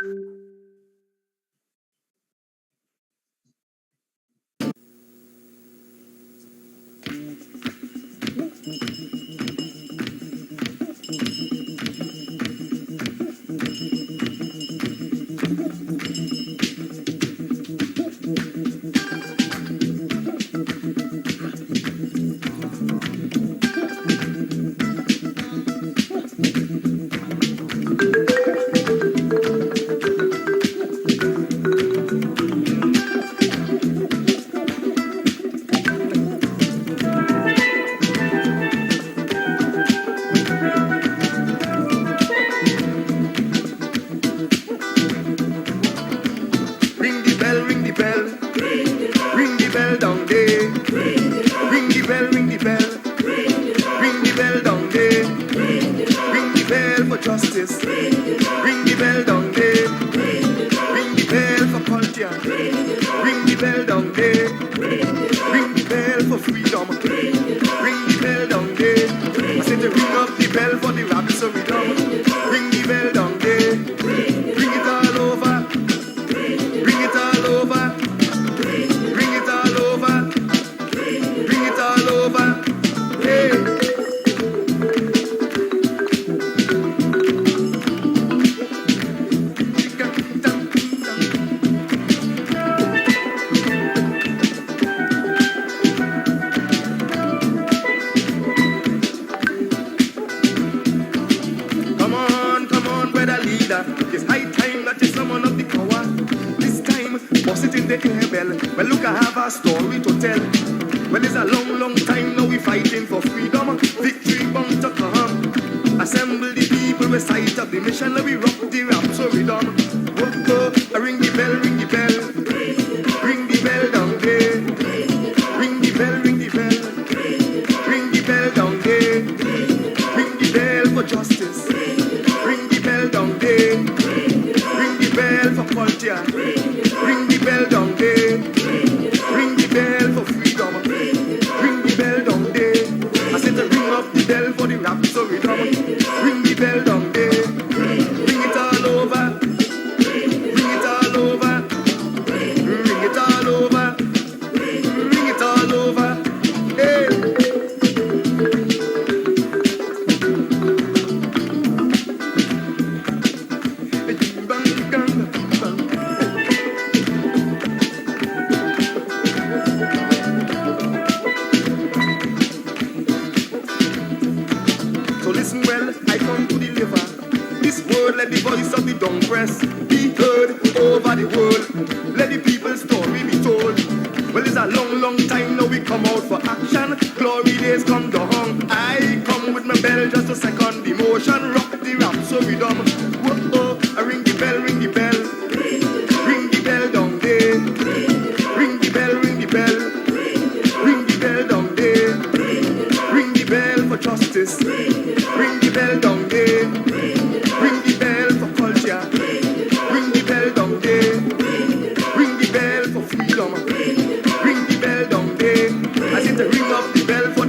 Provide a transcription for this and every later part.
Ring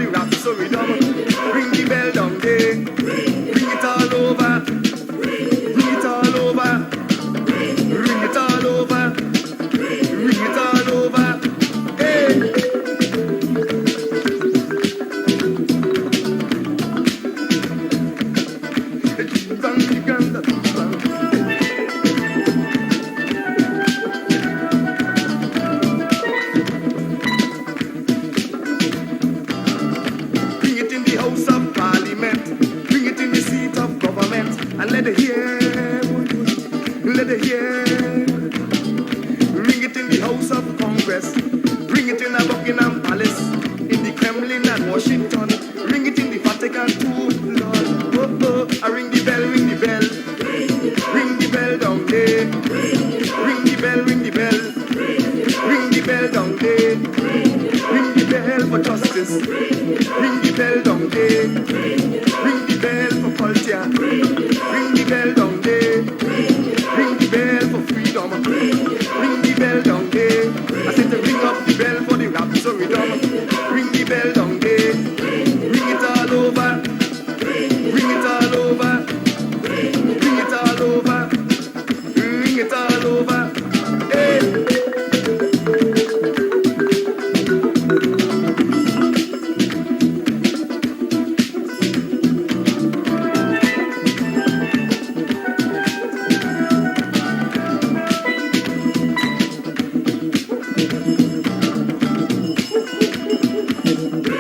it all over.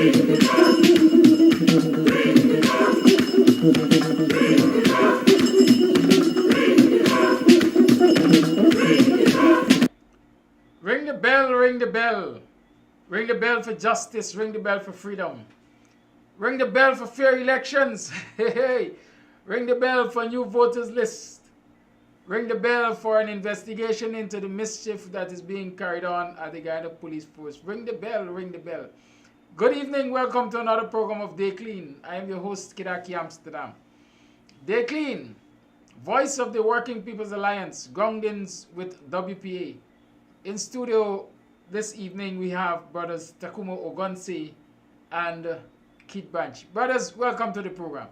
Ring the bell, ring the bell. Ring the bell for justice, ring the bell for freedom. Ring the bell for fair elections. Hey, hey. Ring the bell for new voters list. Ring the bell for an investigation into the mischief that is being carried on at the Guyana Police Force. Ring the bell, ring the bell. Good evening, welcome to another program of DAYCLEAN. I am your host, Kams Amsterdam. DAYCLEAN, voice of the Working People's Alliance, groundings with WPA. In studio this evening, we have brothers Takumo Ogonse and Keith Branch. Brothers, welcome to the program.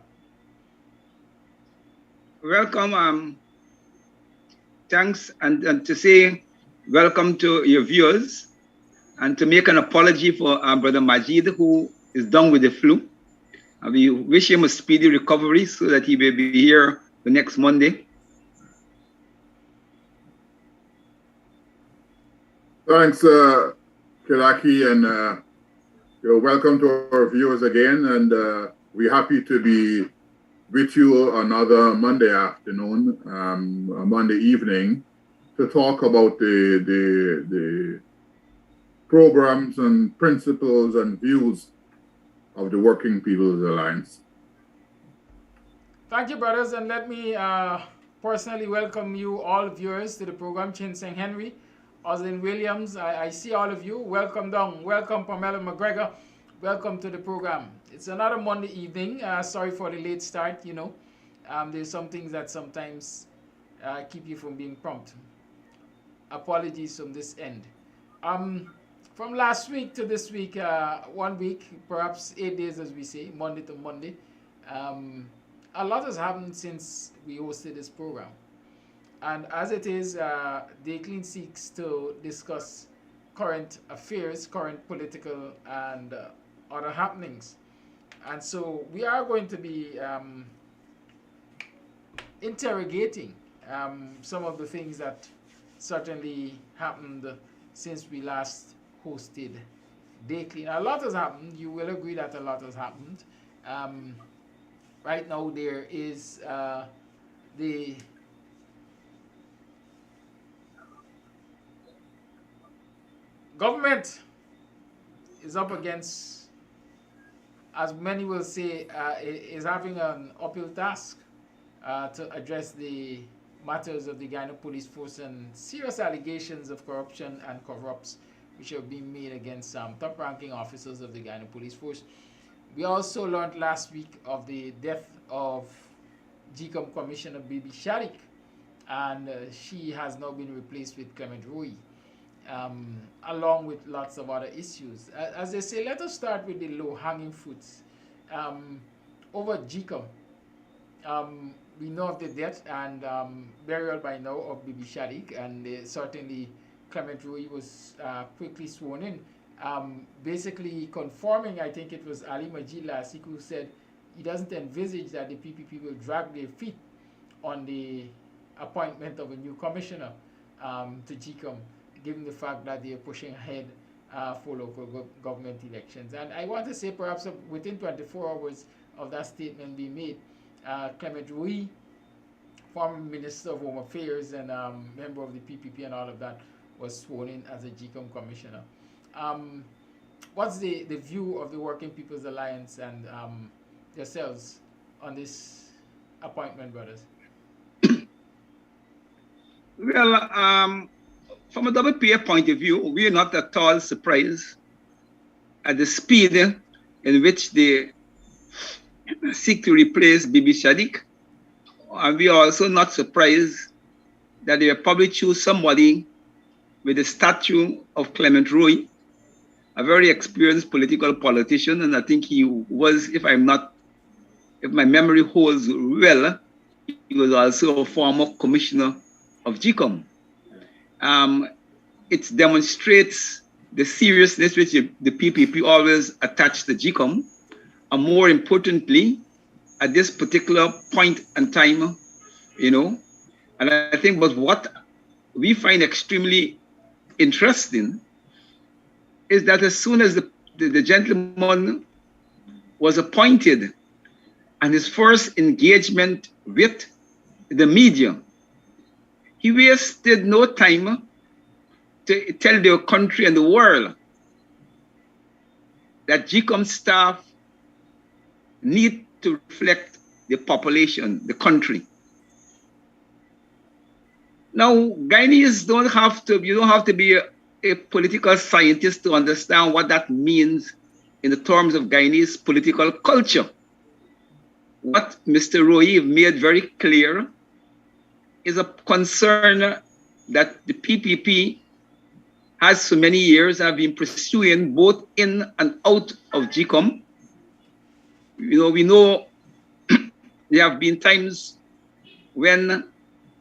Welcome. Thanks, and to say welcome to your viewers, and to make an apology for Brother Majid, who is down with the flu. We wish him a speedy recovery so that he will be here the next Monday. Thanks, Kilaki, and welcome to our viewers again. And we're happy to be with you another Monday afternoon, Monday evening, to talk about the programs and principles and views of the Working People's Alliance. Thank you, brothers, and let me personally welcome you all viewers to the program. Chinseng Henry, Oslin Williams, I see all of you. Welcome down. Welcome, Pamela McGregor. Welcome to the program. It's another Monday evening. Sorry for the late start, you know. There's some things that sometimes keep you from being prompt. Apologies from this end. From last week to this week, 1 week, perhaps 8 days as we say, Monday to Monday, a lot has happened since we hosted this program. And as it is, DAYCLEAN seeks to discuss current affairs, current political and other happenings. And so we are going to be interrogating some of the things that certainly happened since we last hosted DAYCLEAN. A lot has happened. You will agree that a lot has happened. Right now there is the government is up against, as many will say, is having an uphill task to address the matters of the Guyana Police Force and serious allegations of corruption and cover-ups which are being made against top-ranking officers of the Guyana Police Force. We also learned last week of the death of GCOM Commissioner Bibi Sharik, and she has now been replaced with Clement Roy. Along with lots of other issues. As they say, let us start with the low-hanging fruits. Over GCOM, we know of the death and burial by now of Bibi Sharik, and certainly Clement Roy was quickly sworn in, basically conforming, I think it was Ali Majid last week who said he doesn't envisage that the PPP will drag their feet on the appointment of a new commissioner to GCOM, given the fact that they are pushing ahead for local government elections. And I want to say perhaps within 24 hours of that statement being made, Clement Roy, former Minister of Home Affairs and member of the PPP and all of that, was sworn in as a GCOM commissioner. What's the view of the Working People's Alliance and yourselves on this appointment, brothers? Well, from a WPA point of view, we are not at all surprised at the speed in which they seek to replace Bibi Sharik. And we are also not surprised that they will probably choose somebody with the stature of Clement Roy, a very experienced politician, and I think he was, if my memory holds well, he was also a former commissioner of GCOM. It demonstrates the seriousness which the PPP always attached to GCOM, and more importantly, at this particular point in time, you know, and I think but what we find extremely interesting is that as soon as the the gentleman was appointed, and his first engagement with the media, he wasted no time to tell the country and the world that GCOM staff need to reflect the population, the country. Now, Guyanese don't have to, you don't have to be a political scientist to understand what that means in the terms of Guyanese political culture. What Mr. Roy made very clear is a concern that the PPP has for many years have been pursuing both in and out of GCOM. You know, we know there have been times when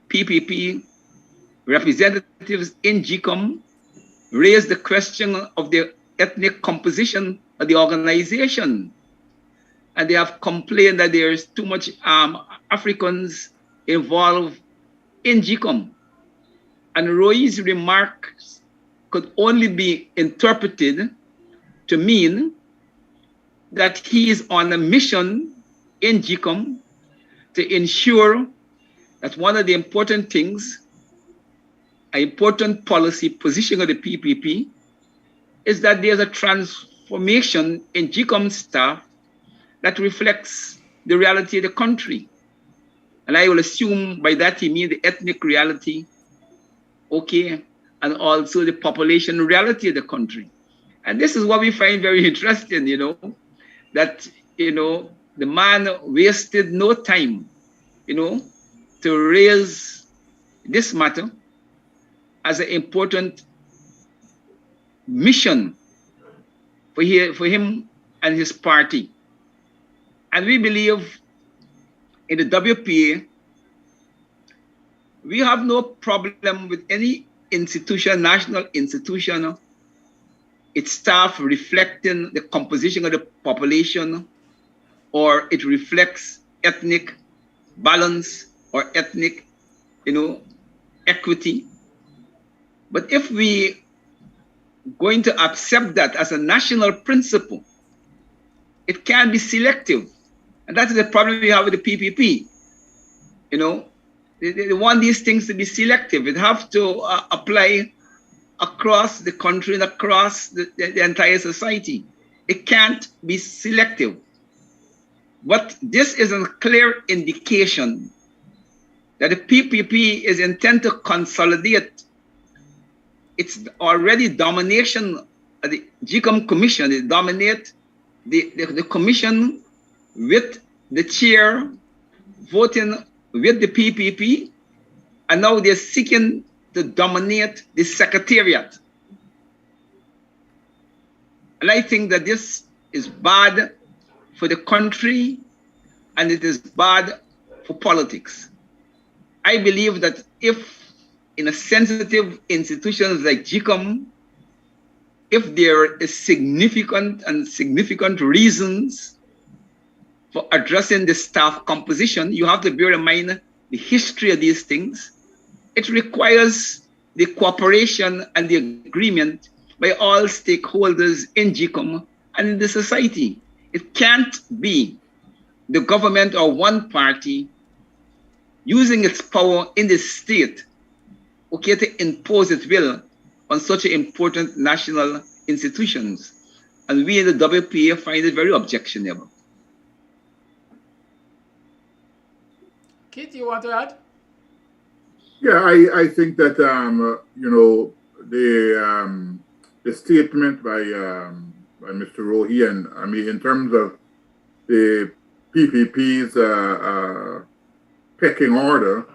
PPP representatives in GCOM raised the question of the ethnic composition of the organization. And they have complained that there's too much Africans involved in GCOM. And Roy's remarks could only be interpreted to mean that he is on a mission in GCOM to ensure that one of the important things, an important policy position of the PPP, is that there's a transformation in GCOM staff that reflects the reality of the country. And I will assume by that he means the ethnic reality, okay, and also the population reality of the country. And this is what we find very interesting, you know, that, you know, the man wasted no time, you know, to raise this matter as an important mission for him and his party. And we believe in the WPA, we have no problem with any institution, national institution, its staff reflecting the composition of the population, or it reflects ethnic balance or ethnic, you know, equity. But if we going to accept that as a national principle, it can be selective. And that is the problem we have with the PPP. You know, they want these things to be selective. It have to apply across the country and across the entire society. It can't be selective. But this is a clear indication that the PPP is intended to consolidate its already domination of the GCOM Commission. It dominate the commission with the chair voting with the PPP, and now they're seeking to dominate the secretariat. And I think that this is bad for the country and it is bad for politics. I believe that if in a sensitive institutions like GCOM, if there is significant reasons for addressing the staff composition, you have to bear in mind the history of these things. It requires the cooperation and the agreement by all stakeholders in GCOM and in the society. It can't be the government or one party using its power in the state, okay, to impose its will on such important national institutions. And we in the WPA find it very objectionable. Keith, you want to add? Yeah, I think that you know, the statement by Mr. Rohi, and I mean in terms of the PPP's pecking order,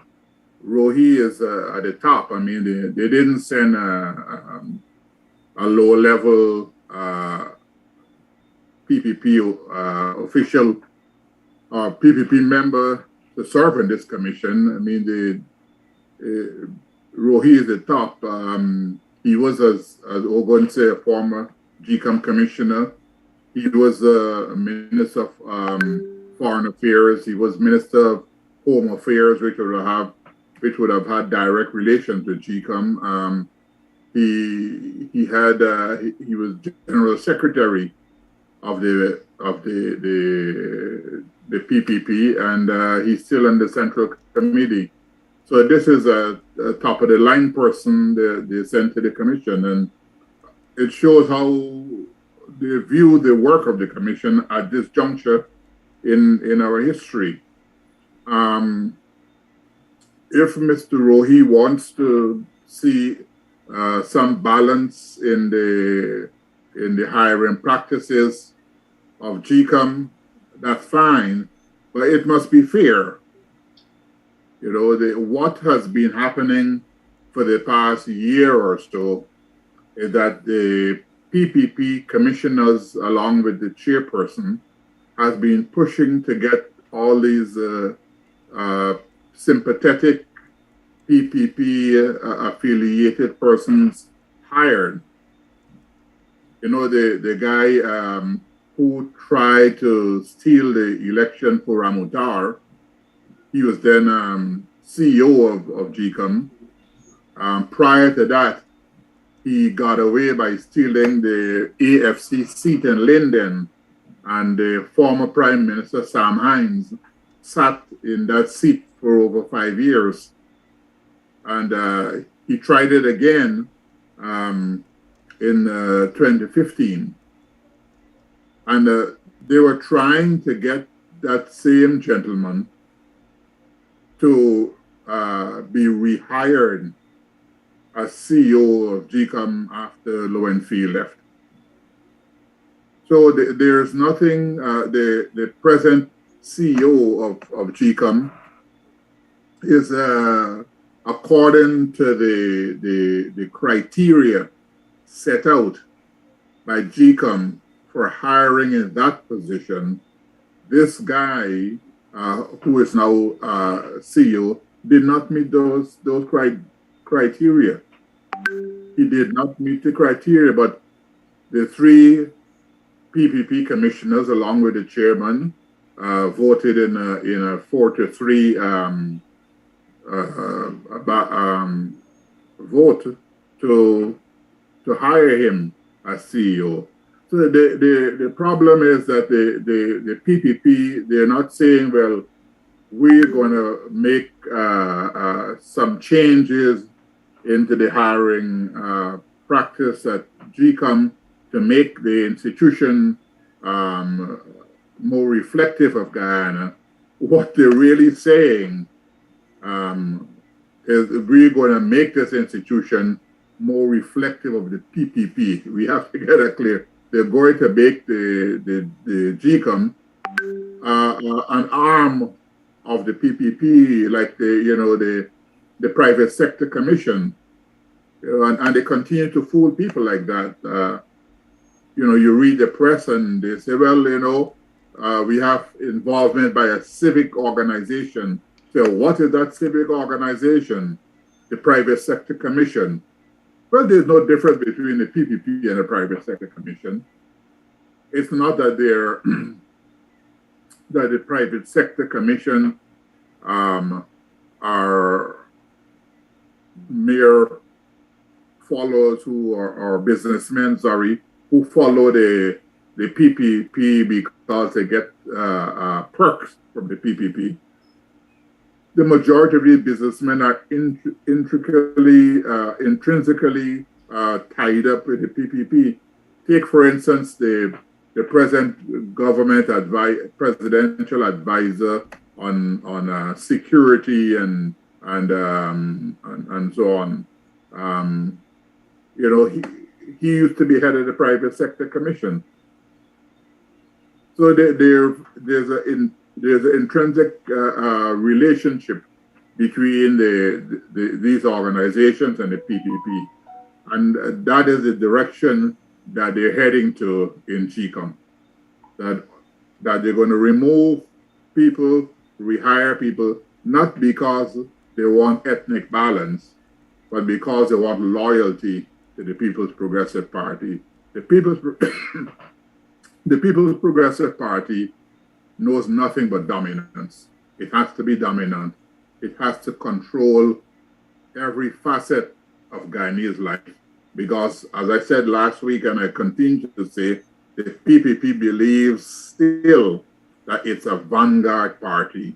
Rohi is at the top. I mean they didn't send a low level PPP official or PPP member to serve in this commission. I mean Rohi is the top. He was, as Ogun said, a former GCOM commissioner. He was a minister of foreign affairs. He was minister of home affairs, which would have had direct relations with GCOM. he was general secretary of the PPP, and he's still in the Central Committee. So this is a top of the line person they sent to the commission, and it shows how they view the work of the commission at this juncture in our history. If Mr. Rohi wants to see some balance in the hiring practices of GCOM, that's fine, but it must be fair. You know, what has been happening for the past year or so is that the PPP commissioners, along with the chairperson, has been pushing to get all these sympathetic PPP affiliated persons hired. You know, the guy who tried to steal the election for Ramutar, he was then CEO of GCOM. Prior to that, he got away by stealing the AFC seat in Linden, and the former Prime Minister Sam Hinds sat in that seat for over 5 years. And he tried it again in 2015. And they were trying to get that same gentleman to be rehired as CEO of GCOM after Lowenfield left. So there's nothing, the present CEO of GCOM is according to the criteria set out by GCOM for hiring in that position. This guy, who is now CEO, did not meet those criteria. He did not meet the criteria, but the 3 PPP commissioners, along with the chairman, voted in a 4-3 vote to hire him as CEO. So the problem is that the PPP, they're not saying, well, we're going to make some changes into the hiring practice at GCOM to make the institution more reflective of Guyana. What they're really saying is we're going to make this institution more reflective of the PPP. We have to get that clear. They're going to make the GCOM an arm of the PPP, like the private sector commission, and they continue to fool people like that. You read the press and they say, well, we have involvement by a civic organization. So what is that civic organization? The private sector commission. Well, there's no difference between the PPP and the private sector commission. It's not that they're that the private sector commission are mere followers who are businessmen, who follow the PPP because they get perks from the PPP. The majority of these businessmen are intrinsically tied up with the PPP. Take, for instance, the present presidential advisor on security and so on. He used to be head of the private sector commission. So there's an intrinsic relationship between these organizations and the PPP, and that is the direction that they're heading to in GCOM. That they're going to remove people, rehire people, not because they want ethnic balance, but because they want loyalty to the People's Progressive Party. The People's Progressive Party knows nothing but dominance. It has to be dominant. It has to control every facet of Guyanese life. because, as I said last week, and I continue to say, the PPP believes still that it's a vanguard party.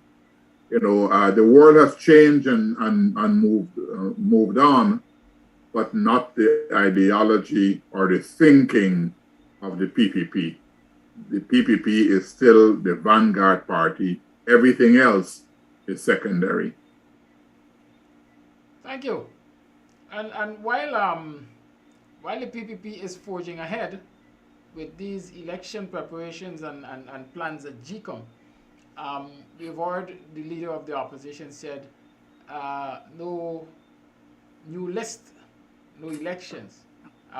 You know, the world has changed and moved on, but not the ideology or the thinking of the PPP. The PPP is still the vanguard party. Everything else is secondary. Thank you. And while the PPP is forging ahead with these election preparations and plans at GCOM, we've heard the leader of the opposition said no new list, no elections.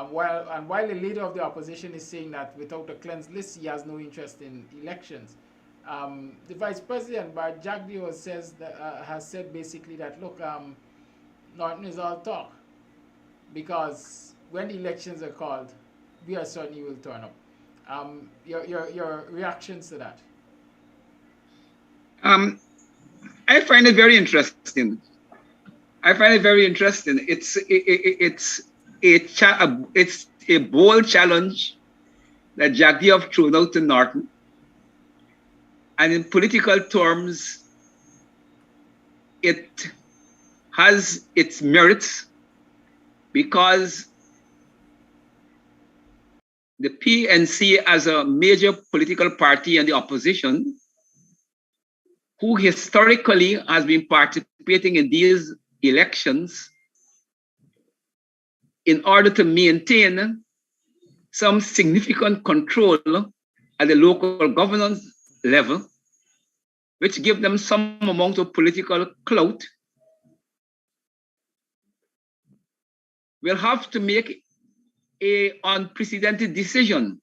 While the leader of the opposition is saying that without a cleansed list, he has no interest in elections. The vice president, Jack DION, has said basically that, look, Norton is all talk, because when the elections are called, we are certain you will turn up. Your reactions to that? I find it very interesting. It's a bold challenge that Jack DION threw out to Norton, and in political terms, it has its merits, because the PNC, as a major political party in the opposition, who historically has been participating in these elections in order to maintain some significant control at the local governance level, which give them some amount of political clout, will have to make an unprecedented decision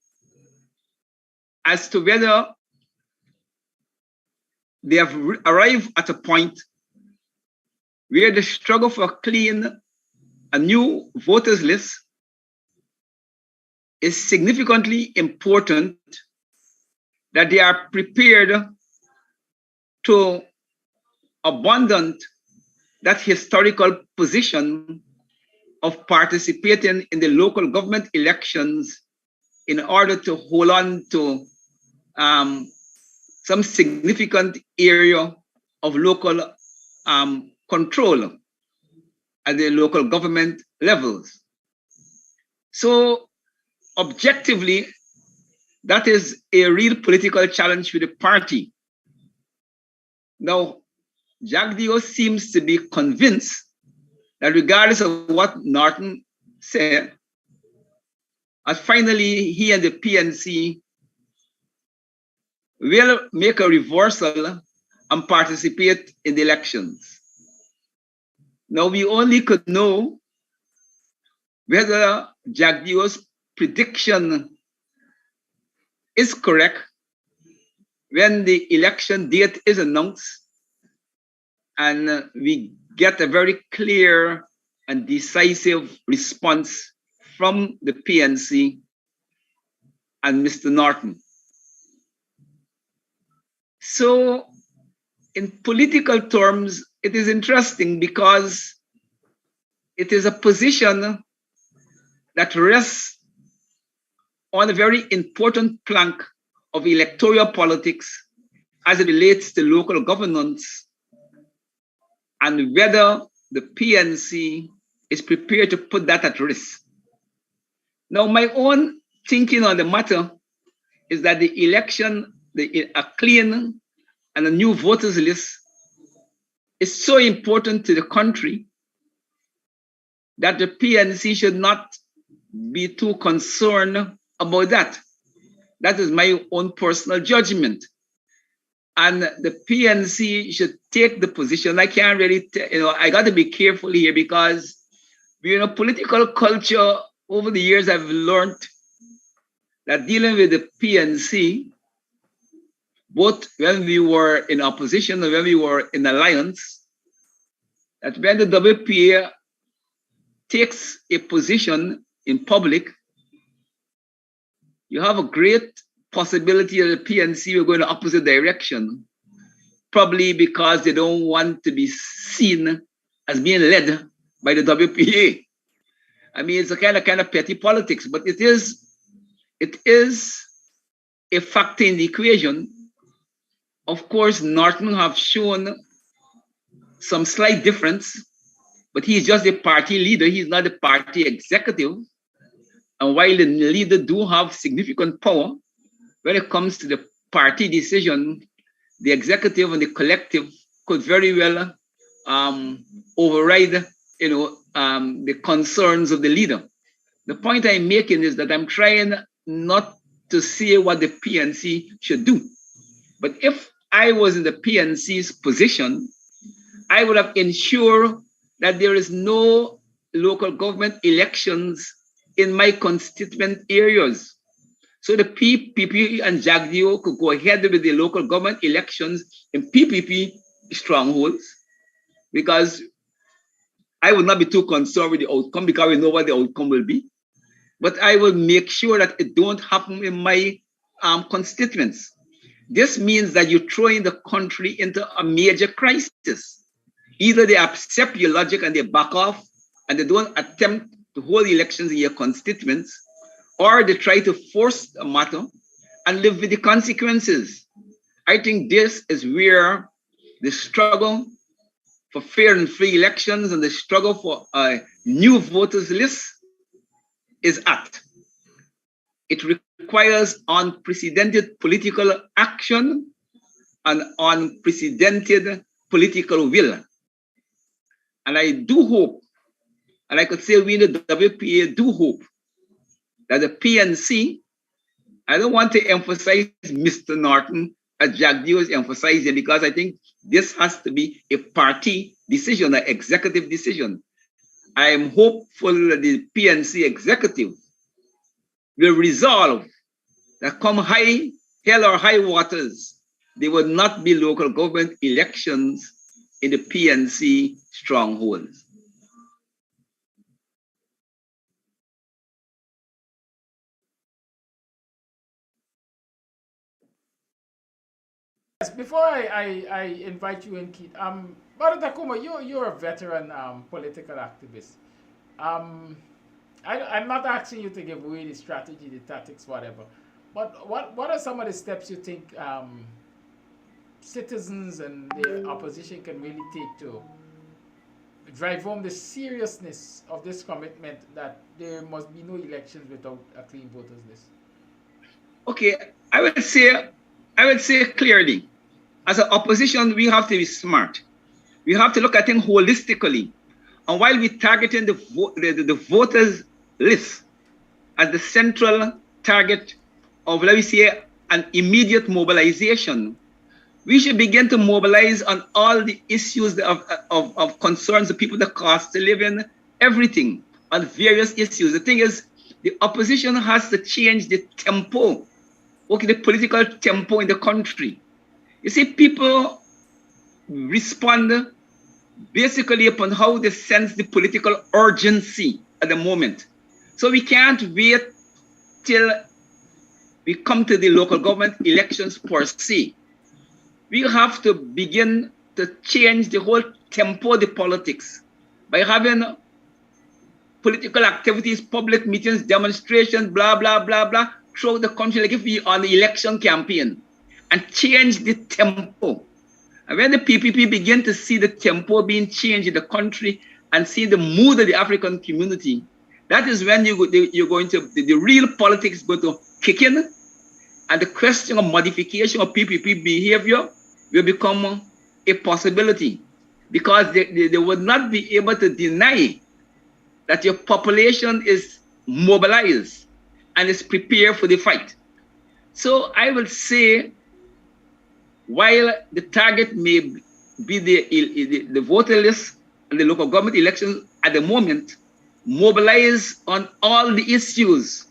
as to whether they have arrived at a point where the struggle for a new voters list is significantly important, that they are prepared to abandon that historical position of participating in the local government elections in order to hold on to some significant area of local control at the local government levels. So objectively, that is a real political challenge for the party. Now, Jack DION seems to be convinced that regardless of what Norton said, that finally he and the PNC will make a reversal and participate in the elections. Now, we only could know whether Jack DION's prediction is correct when the election date is announced and we get a very clear and decisive response from the PNC and Mr. Norton. So in political terms, it is interesting because it is a position that rests on a very important plank of electoral politics as it relates to local governance, and whether the PNC is prepared to put that at risk. Now, my own thinking on the matter is that the election, a clean and a new voters list, is so important to the country that the PNC should not be too concerned about that. That is my own personal judgment. And the PNC should take the position. I can't really, I got to be careful here because, political culture over the years, I've learned that dealing with the PNC, both when we were in opposition and when we were in alliance, that when the WPA takes a position in public, you have a great possibility that the PNC will go in the opposite direction, probably because they don't want to be seen as being led by the WPA. I mean, it's a kind of petty politics, but it is a factor in the equation. Of course, Norton have shown some slight difference, but he's just a party leader. He's not a party executive. And while the leader do have significant power, when it comes to the party decision, the executive and the collective could very well override, the concerns of the leader. The point I'm making is that I'm trying not to say what the PNC should do. But if I was in the PNC's position, I would have ensured that there is no local government elections in my constituent areas. So the PPP and JAGDIO could go ahead with the local government elections in PPP strongholds, because I would not be too concerned with the outcome because we know what the outcome will be. But I will make sure that it don't happen in my constituents. This means that you're throwing the country into a major crisis. Either they accept your logic and they back off and they don't attempt to hold elections in your constituents, or they try to force a matter and live with the consequences. I think this is where the struggle for fair and free elections and the struggle for a new voters list is at. It requires unprecedented political action and unprecedented political will. And I do hope, and I could say we in the WPA do hope, that the PNC, I don't want to emphasize Mr. Norton as JAGDIO is emphasizing, because I think this has to be a party decision, an executive decision. I am hopeful that the PNC executive will resolve that come hell or high waters, there will not be local government elections in the PNC strongholds. Yes, before I invite you in, Keith, Brother Takuma, you're a veteran political activist. I'm not asking you to give away the strategy, the tactics, whatever. But what are some of the steps you think citizens and the opposition can really take to drive home the seriousness of this commitment that there must be no elections without a clean voters list? Okay, I would say clearly, as an opposition, we have to be smart. We have to look at things holistically. And while we're targeting the voters list as the central target of, let me say, an immediate mobilization, we should begin to mobilize on all the issues of concerns, the people, the cost of living, everything, on various issues. The thing is, the opposition has to change the tempo, the political tempo in the country. You see, people respond basically upon how they sense the political urgency at the moment. So we can't wait till we come to the local government elections per se. We have to begin to change the whole tempo of the politics by having political activities, public meetings, demonstrations, blah, blah, blah, blah, throughout the country, like if we are on the election campaign, and change the tempo. And when the PPP begin to see the tempo being changed in the country and see the mood of the African community, that is when you're going to, the real politics is going to kick in, and the question of modification of PPP behavior will become a possibility, because they would not be able to deny that your population is mobilized and is prepared for the fight. So I will say, while the target may be the voter list and the local government elections at the moment, mobilize on all the issues,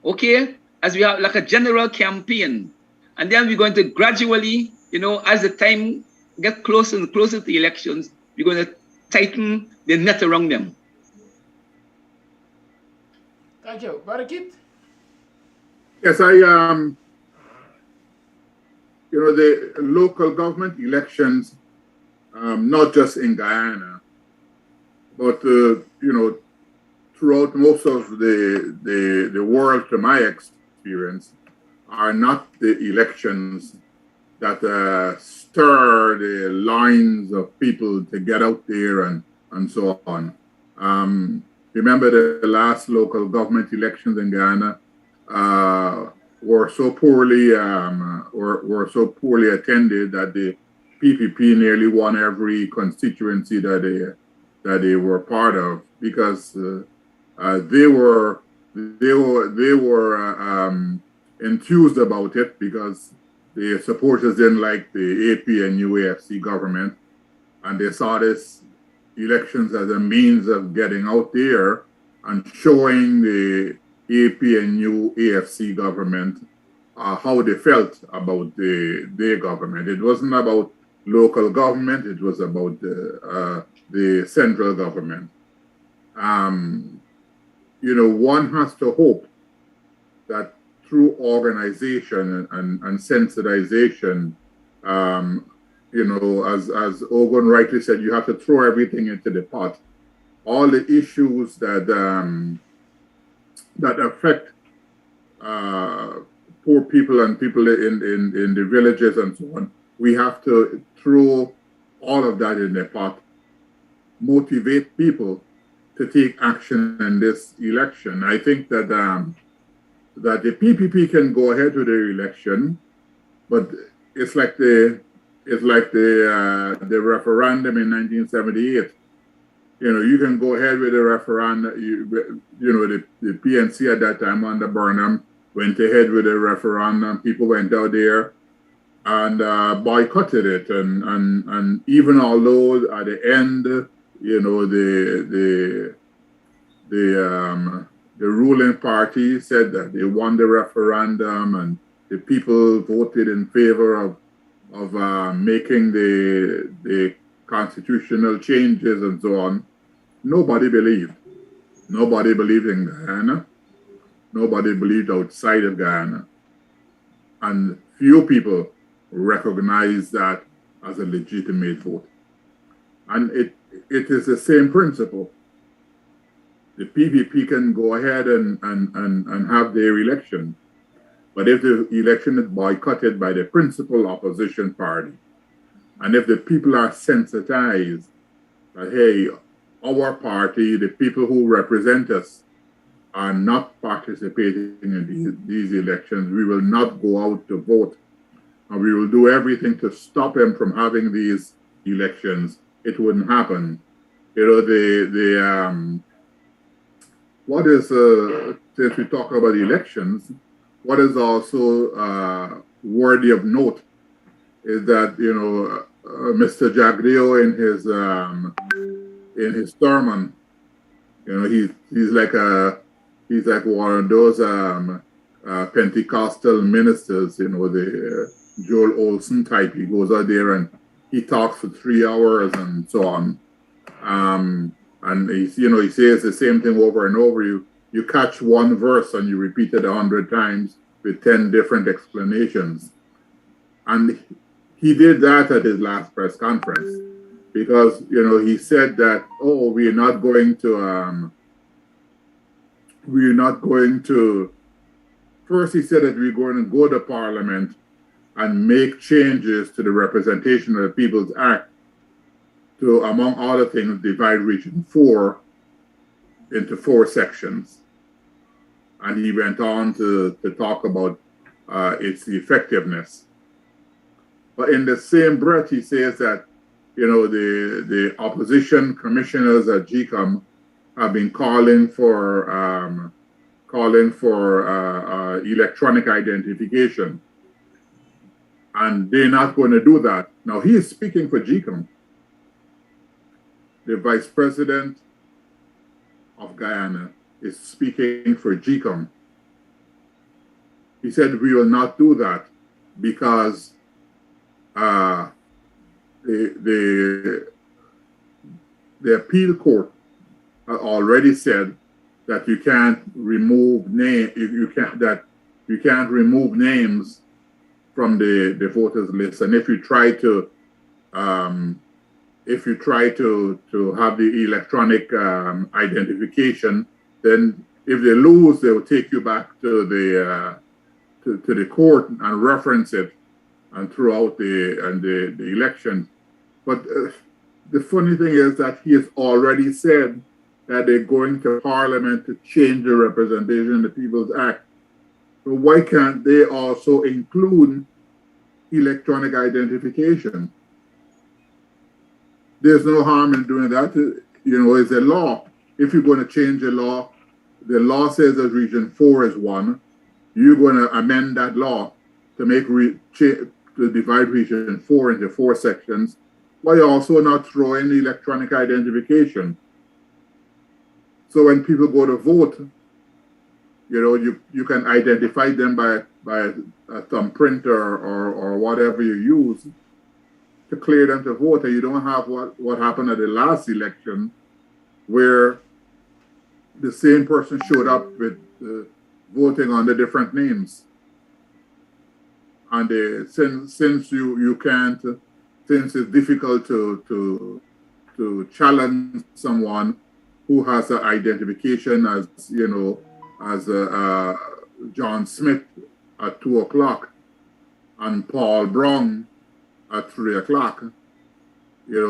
okay? As we have like a general campaign. And then we're going to gradually, as the time gets closer and closer to the elections, we're going to tighten the net around them. Thank you. Brother Keith? Yes, the local government elections, not just in Guyana, but, throughout most of the world, to my experience, are not the elections that stir the lines of people to get out there and so on. Remember the last local government elections in Guyana were so poorly attended that the PPP nearly won every constituency that they were part of, because they were enthused about it, because the supporters didn't like the AP and UAFC government, and they saw this elections as a means of getting out there and showing the AP and UAFC government how they felt about their government. It wasn't about local government, it was about the central government. You know, one has to hope that through organization and sensitization, you know, as Ogun rightly said, you have to throw everything into the pot. All the issues that that affect poor people and people in the villages and so on, we have to throw all of that in the pot, motivate people to take action in this election. I think that that the PPP can go ahead with the election, but it's like the referendum in 1978. You know, you can go ahead with the referendum. You know, the PNC at that time under Burnham went ahead with the referendum. People went out there and boycotted it, and even although at the end, you know, the ruling party said that they won the referendum and the people voted in favor of making the constitutional changes and so on. Nobody believed. Nobody believed in Guyana. Nobody believed outside of Guyana. And few people recognized that as a legitimate vote. And it is the same principle. The PPP can go ahead and have their election. But if the election is boycotted by the principal opposition party, and if the people are sensitized that, hey, our party, the people who represent us, are not participating in these elections, we will not go out to vote. And we will do everything to stop them from having these elections. It wouldn't happen. You know, what is, since we talk about elections, what is also worthy of note is that, you know, Mr. Jagdeo in his sermon, you know, he's like one of those Pentecostal ministers, you know, the Joel Olson type. He goes out there and he talks for 3 hours and so on. And you know, he says the same thing over and over. You catch one verse and you repeat it 100 times with 10 different explanations. And he did that at his last press conference because, you know, he said that, oh, we're not going to, first he said that we're going to go to Parliament and make changes to the Representation of the People's Act to, among other things, divide Region 4 into 4 sections. And he went on to talk about its effectiveness. But in the same breath, he says that, you know, the opposition commissioners at GCOM have been calling for electronic identification. And they're not going to do that. Now, he is speaking for GCOM. The Vice President of Guyana is speaking for GCOM. He said, we will not do that because the appeal court already said that you can't remove names from the voters list, and if you try to have the electronic identification, then if they lose, they will take you back to the to the court and reference it and throughout the election. But the funny thing is that he has already said that they're going to Parliament to change the Representation of the People's Act. So why can't they also include electronic identification? There's no harm in doing that. You know, it's a law. If you're going to change the law says that Region 4 is one. You're going to amend that law to make to divide Region 4 into 4 sections, while also not throwing the electronic identification. So when people go to vote, you know, you can identify them by a thumbprint or whatever you use to clear them to vote. And you don't have what happened at the last election, where the same person showed up with voting under different names. And since you can't, since it's difficult to challenge someone who has an identification as, you know, as John Smith at 2 o'clock and Paul Brown at 3 o'clock, you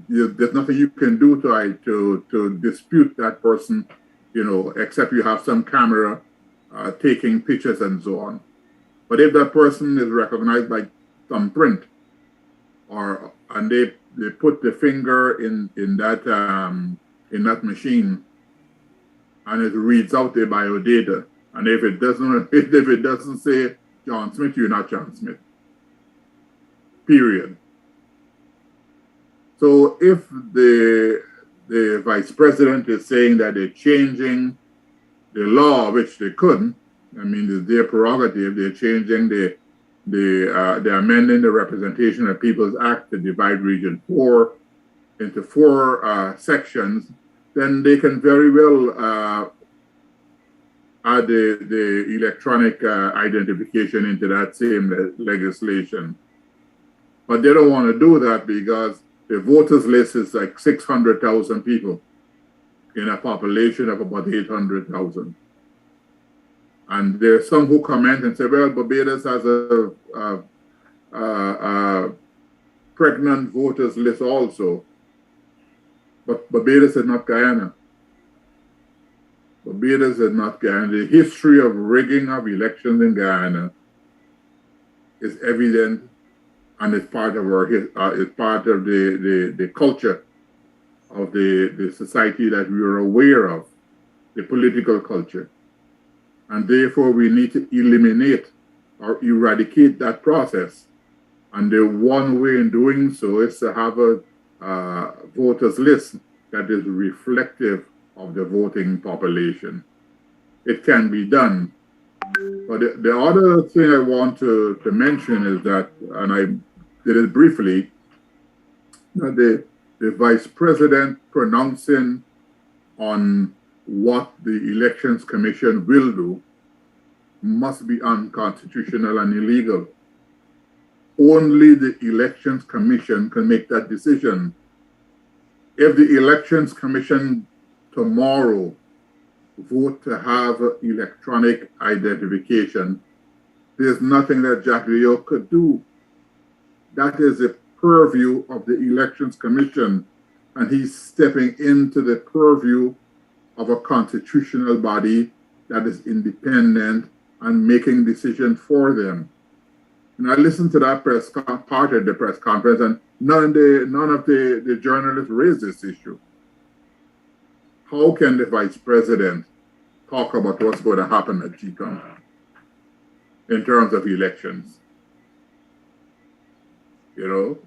know, there's nothing you can do to dispute that person, you know, except you have some camera taking pictures and so on. But if that person is recognized by thumbprint, and they put the finger in that machine, and it reads out the biodata, and if it doesn't say John Smith, you're not John Smith. Period. So if the vice president is saying that they're changing the law, which they couldn't, I mean, it's their prerogative. They're changing they're amending the Representation of People's Act to divide Region 4 into 4 sections, then they can very well add the electronic identification into that same legislation. But they don't want to do that because the voters list is like 600,000 people in a population of about 800,000. And there's some who comment and say, well, Barbados has a pregnant voters list also. But Barbados is not Guyana. Barbados is not Guyana. The history of rigging of elections in Guyana is evident, and it's part of it's part of the culture of the society that we are aware of, the political culture. And therefore we need to eliminate or eradicate that process. And the one way in doing so is to have a voters list that is reflective of the voting population. It can be done. But the other thing I want to mention is that, and I did it briefly, that the vice president pronouncing on what the Elections Commission will do must be unconstitutional and illegal. Only the Elections Commission can make that decision. If the Elections Commission tomorrow vote to have electronic identification, there's nothing that Jack Leo could do. That is the purview of the Elections Commission, and he's stepping into the purview of a constitutional body that is independent and making decisions for them. And I listened to that part of the press conference, and none of the journalists raised this issue. How can the vice president talk about what's going to happen at GCOM in terms of elections? You know,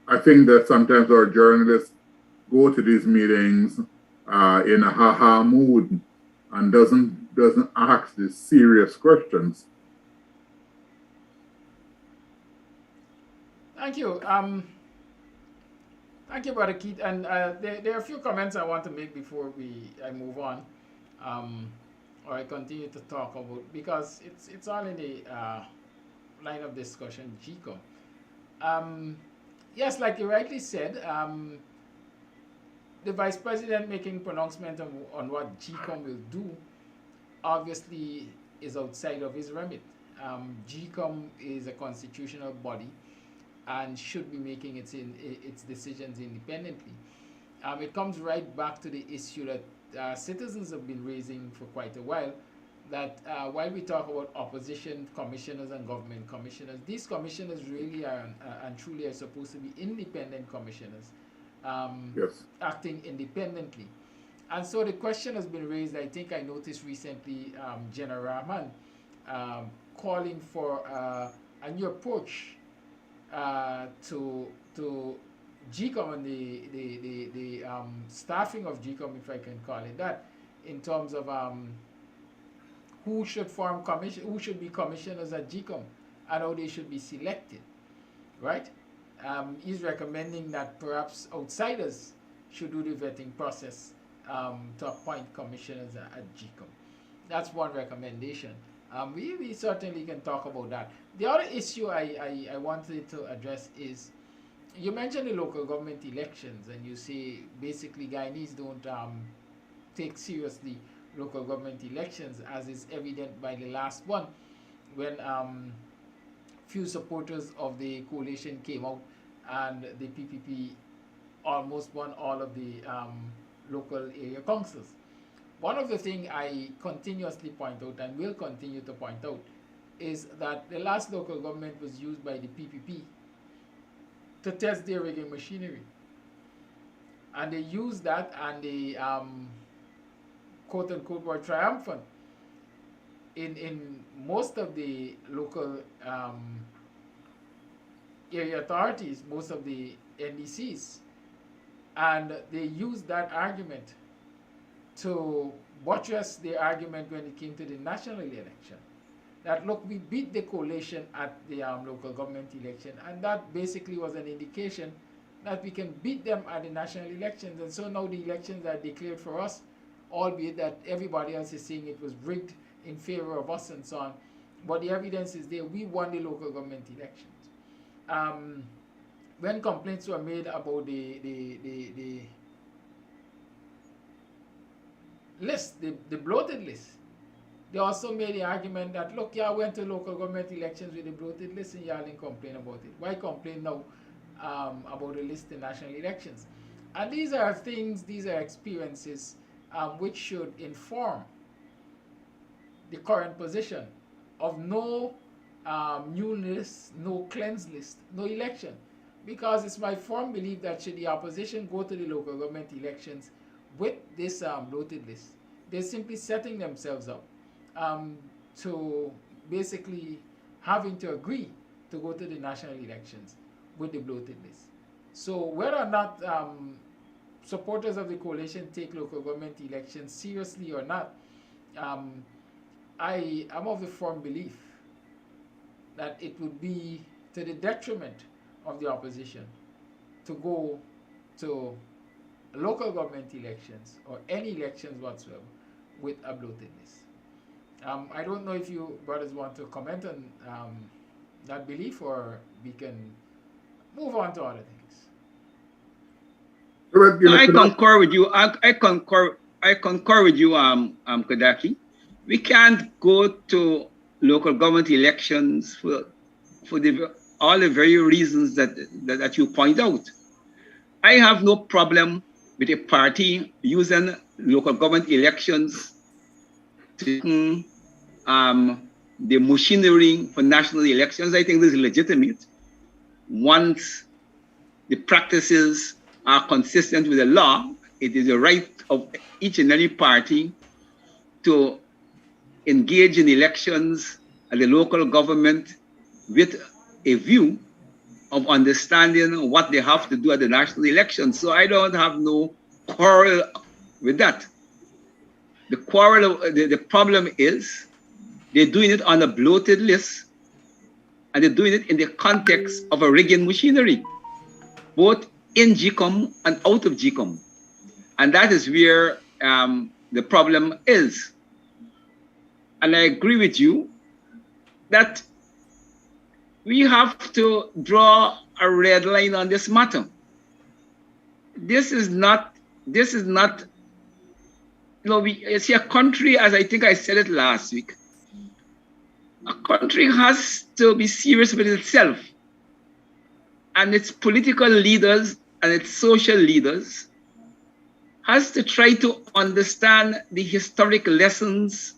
I think that sometimes our journalists go to these meetings in a ha-ha mood and doesn't ask the serious questions. Thank you. Thank you, Brother Keith. And there are a few comments I want to make before I move on, or I continue to talk about, because it's all in the line of discussion, GCOM. Yes, like you rightly said, the Vice President making pronouncement on what GCOM will do obviously is outside of his remit. GCOM is a constitutional body and should be making its decisions independently. It comes right back to the issue that citizens have been raising for quite a while, that while we talk about opposition commissioners and government commissioners, these commissioners really are and truly are supposed to be independent commissioners, yes, acting independently. And so the question has been raised. I think I noticed recently General Rahman calling for a new approach to GCOM and the staffing of GCOM, if I can call it that, in terms of who should be commissioners at GCOM and how they should be selected, right? He's recommending that perhaps outsiders should do the vetting process to appoint commissioners at GCOM. That's one recommendation. We certainly can talk about that. The other issue I wanted to address is, you mentioned the local government elections, and you say basically Guyanese don't take seriously local government elections, as is evident by the last one, when few supporters of the coalition came out and the PPP almost won all of the local area councils. One of the things I continuously point out and will continue to point out is that the last local government was used by the PPP to test their rigging machinery. And they used that, and they quote unquote were triumphant in most of the local area authorities, most of the NDCs. And they used that argument to buttress the argument when it came to the national election. That, look, we beat the coalition at the local government election, and that basically was an indication that we can beat them at the national elections. And so now the elections are declared for us, albeit that everybody else is saying it was rigged in favor of us and so on. But the evidence is there. We won the local government elections. When complaints were made about the list, the bloated list, they also made the argument that, look, y'all went to local government elections with the bloated list and y'all didn't complain about it. Why complain now about the list in national elections? And these are things, these are experiences which should inform the current position of no new list, no cleansed list, no election. Because it's my firm belief that should the opposition go to the local government elections with this bloated list, they're simply setting themselves up to basically having to agree to go to the national elections with the bloated list. So whether or not supporters of the coalition take local government elections seriously or not, I am of the firm belief that it would be to the detriment of the opposition to go to local government elections or any elections whatsoever with a bloated list. I don't know if you brothers want to comment on that belief, or we can move on to other things. I concur with you. I concur with you, Kodaki. We can't go to local government elections for all the very reasons that you point out. I have no problem with a party using local government elections to the machinery for national elections. I think this is legitimate once the practices are consistent with the law. It is the right of each and every party to engage in elections at the local government with a view of understanding what they have to do at the national elections. So I don't have no quarrel with that. The problem is they're doing it on a bloated list, and they're doing it in the context of a rigging machinery, both in GCOM and out of GCOM. And that is where the problem is. And I agree with you that we have to draw a red line on this matter. This is not this is not, you see, a country, as I think I said it last week, a country has to be serious with itself and its political leaders and its social leaders has to try to understand the historic lessons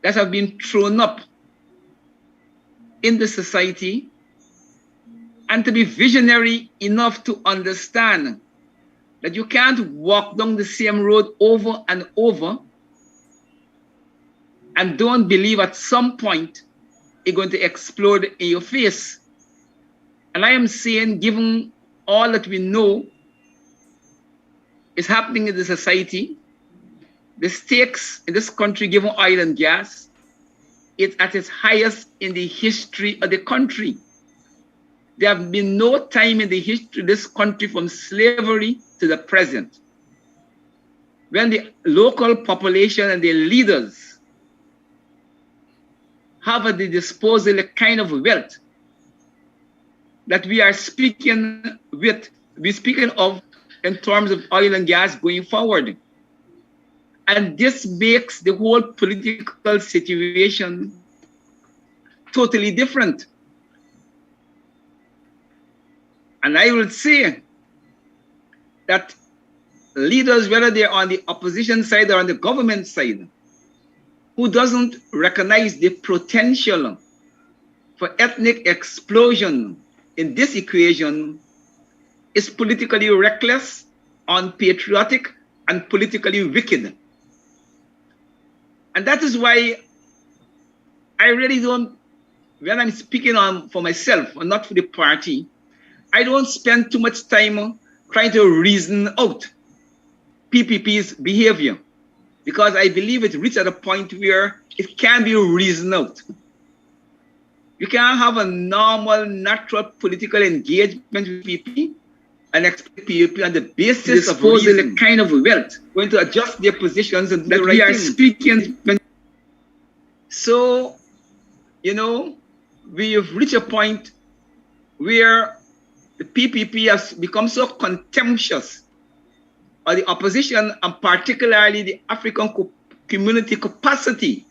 that have been thrown up in the society and to be visionary enough to understand that you can't walk down the same road over and over and don't believe at some point it's going to explode in your face. And I am saying, given all that we know is happening in the society, the stakes in this country, given oil and gas, it's at its highest in the history of the country. There have been no time in the history of this country from slavery to the present when the local population and their leaders have at the disposal a kind of wealth that we are speaking of in terms of oil and gas going forward. And this makes the whole political situation totally different. And I will say that leaders, whether they're on the opposition side or on the government side, who doesn't recognize the potential for ethnic explosion in this equation is politically reckless, unpatriotic, and politically wicked. And that is why I really don't, when I'm speaking for myself and not for the party, I don't spend too much time trying to reason out PPP's behavior, because I believe it reached at a point where it can be reasoned out. You can't have a normal, natural political engagement with PPP and expect PPP on the basis of reason, kind of wealth, going to adjust their positions and that we are speaking. So, we have reached a point where the PPP has become so contemptuous of the opposition and particularly the African community capacity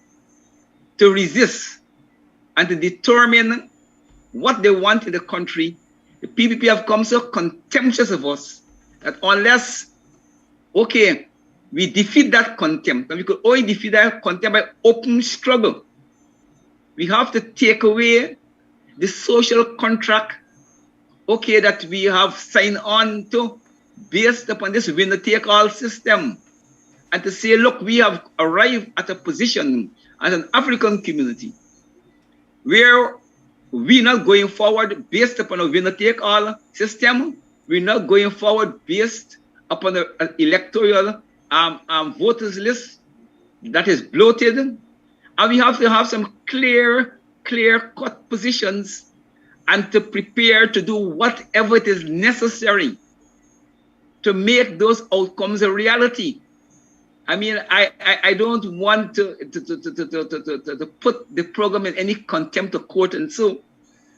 to resist and to determine what they want in the country. The PPP have come so contemptuous of us that unless, we defeat that contempt, and we could only defeat that contempt by open struggle. We have to take away the social contract, that we have signed on to based upon this winner-take-all system. And to say, look, we have arrived at a position as an African community where we're not going forward based upon a winner-take-all system. We're not going forward based upon an electoral voters list that is bloated. And we have to have some clear-cut positions and to prepare to do whatever it is necessary to make those outcomes a reality. I mean, I don't want to put the program in any contempt of court and so,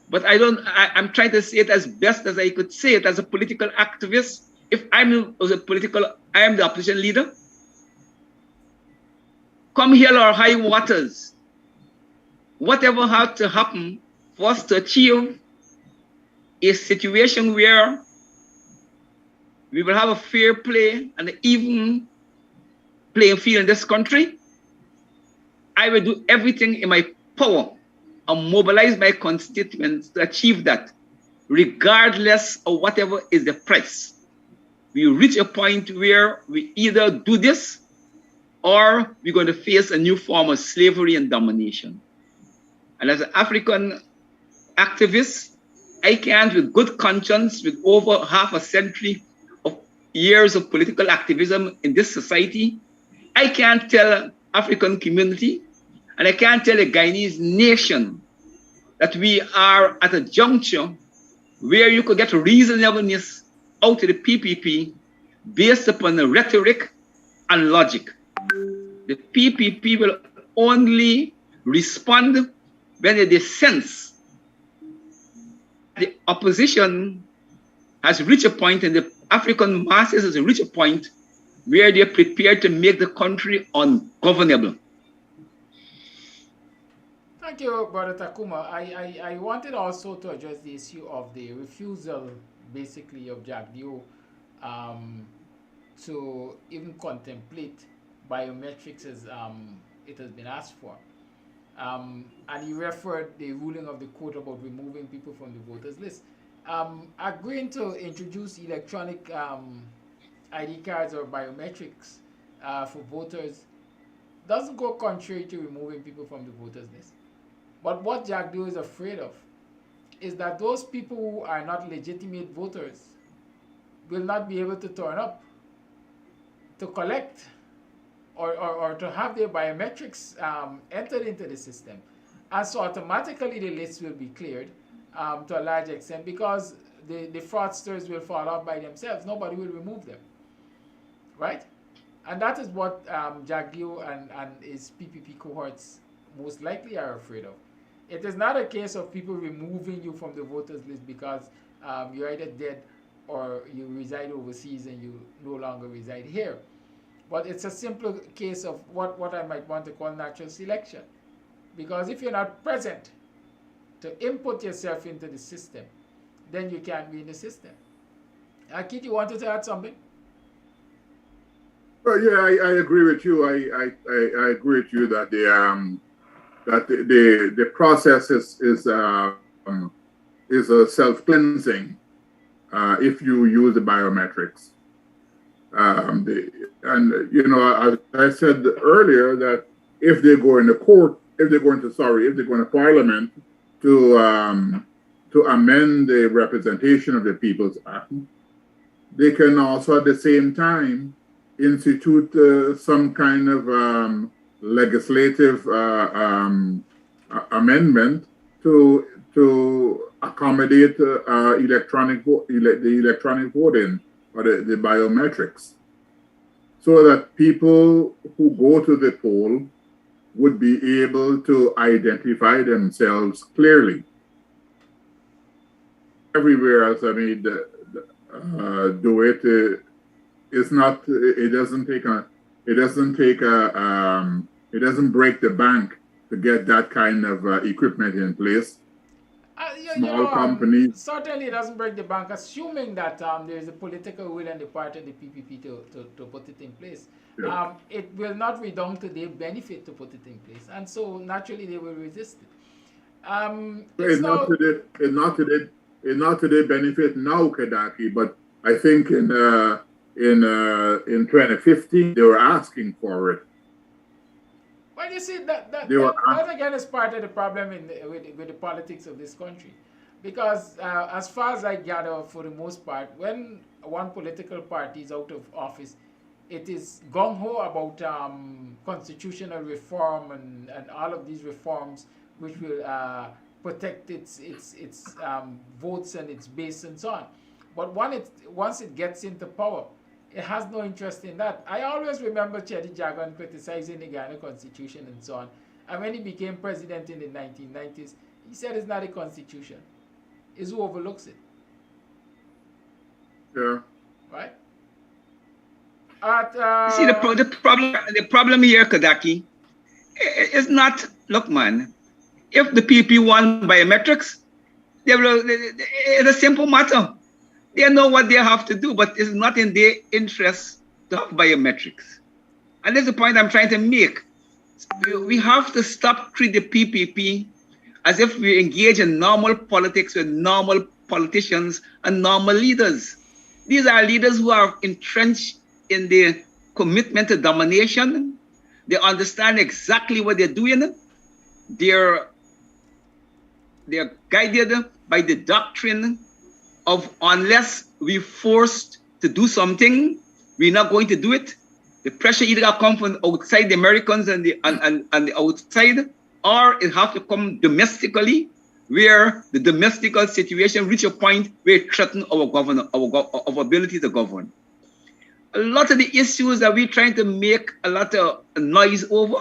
but I'm trying to say it as best as I could say it as a political activist. If I am the opposition leader, come hell or high waters, whatever had to happen for us to achieve a situation where we will have a fair play and an even playing field in this country, I will do everything in my power and mobilize my constituents to achieve that, regardless of whatever is the price. We reach a point where we either do this or we're going to face a new form of slavery and domination. And as an African activist, I can't, with good conscience, with over half a century of years of political activism in this society, I can't tell African community and I can't tell a Guyanese nation that we are at a juncture where you could get reasonableness out of the PPP based upon the rhetoric and logic. The PPP will only respond when they sense the opposition has reached a point in the African masses has reached a point where they're prepared to make the country ungovernable. Thank you, Brother Takuma. I wanted also to address the issue of the refusal, basically, of Jack Dio to even contemplate biometrics as it has been asked for. And he referred the ruling of the court about removing people from the voters list. Agreeing to introduce electronic ID cards or biometrics for voters doesn't go contrary to removing people from the voters list. But what Jack Dio is afraid of is that those people who are not legitimate voters will not be able to turn up to collect or to have their biometrics entered into the system. And so automatically the list will be cleared to a large extent because the fraudsters will fall off by themselves. Nobody will remove them, right? And that is what Jack Dio and his PPP cohorts most likely are afraid of. It is not a case of people removing you from the voters list because you're either dead or you reside overseas and you no longer reside here. But it's a simple case of what I might want to call natural selection. Because if you're not present to input yourself into the system, then you can't be in the system. Kit, you wanted to add something? Well, yeah, I agree with you. I agree with you that the process is a self-cleansing if you use the biometrics. And you know, as I said earlier, that if they go into court, if they go into Parliament to amend the Representation of the People's Act, they can also at the same time institute some kind of legislative amendment to accommodate the electronic voting or the biometrics, so that people who go to the poll would be able to identify themselves clearly. Everywhere else, I mean, do it. It's not. It doesn't break the bank to get that kind of equipment in place. Small companies. Certainly, it doesn't break the bank, assuming that there is a political will on the part of the PPP to put it in place. Yeah. It will not redound to their benefit to put it in place, and so naturally they will resist it. It's not to their benefit now, Kadaki, but I think in 2015 they were asking for it. Well, you see, that again is part of the problem with the politics of this country. Because as far as I gather, for the most part, when one political party is out of office, it is gung-ho about constitutional reform and all of these reforms which will protect its votes and its base and so on. But once it gets into power, it has no interest in that. I always remember Chedi Jagan criticizing the Guyana constitution and so on. And when he became president in the 1990s, he said it's not a constitution. It's who overlooks it. Yeah. Right? See, the problem here, Kadaki, is not, look, man, if the PP want biometrics, it's a simple matter. They know what they have to do, but it's not in their interest to have biometrics. And that's the point I'm trying to make. We have to stop treating the PPP as if we engage in normal politics with normal politicians and normal leaders. These are leaders who are entrenched in their commitment to domination. They understand exactly what they're doing. They're guided by the doctrine of unless we're forced to do something, we're not going to do it. The pressure either come from outside the Americans and the outside, or it has to come domestically, where the domestical situation reach a point where it threatens our ability to govern. A lot of the issues that we're trying to make a lot of noise over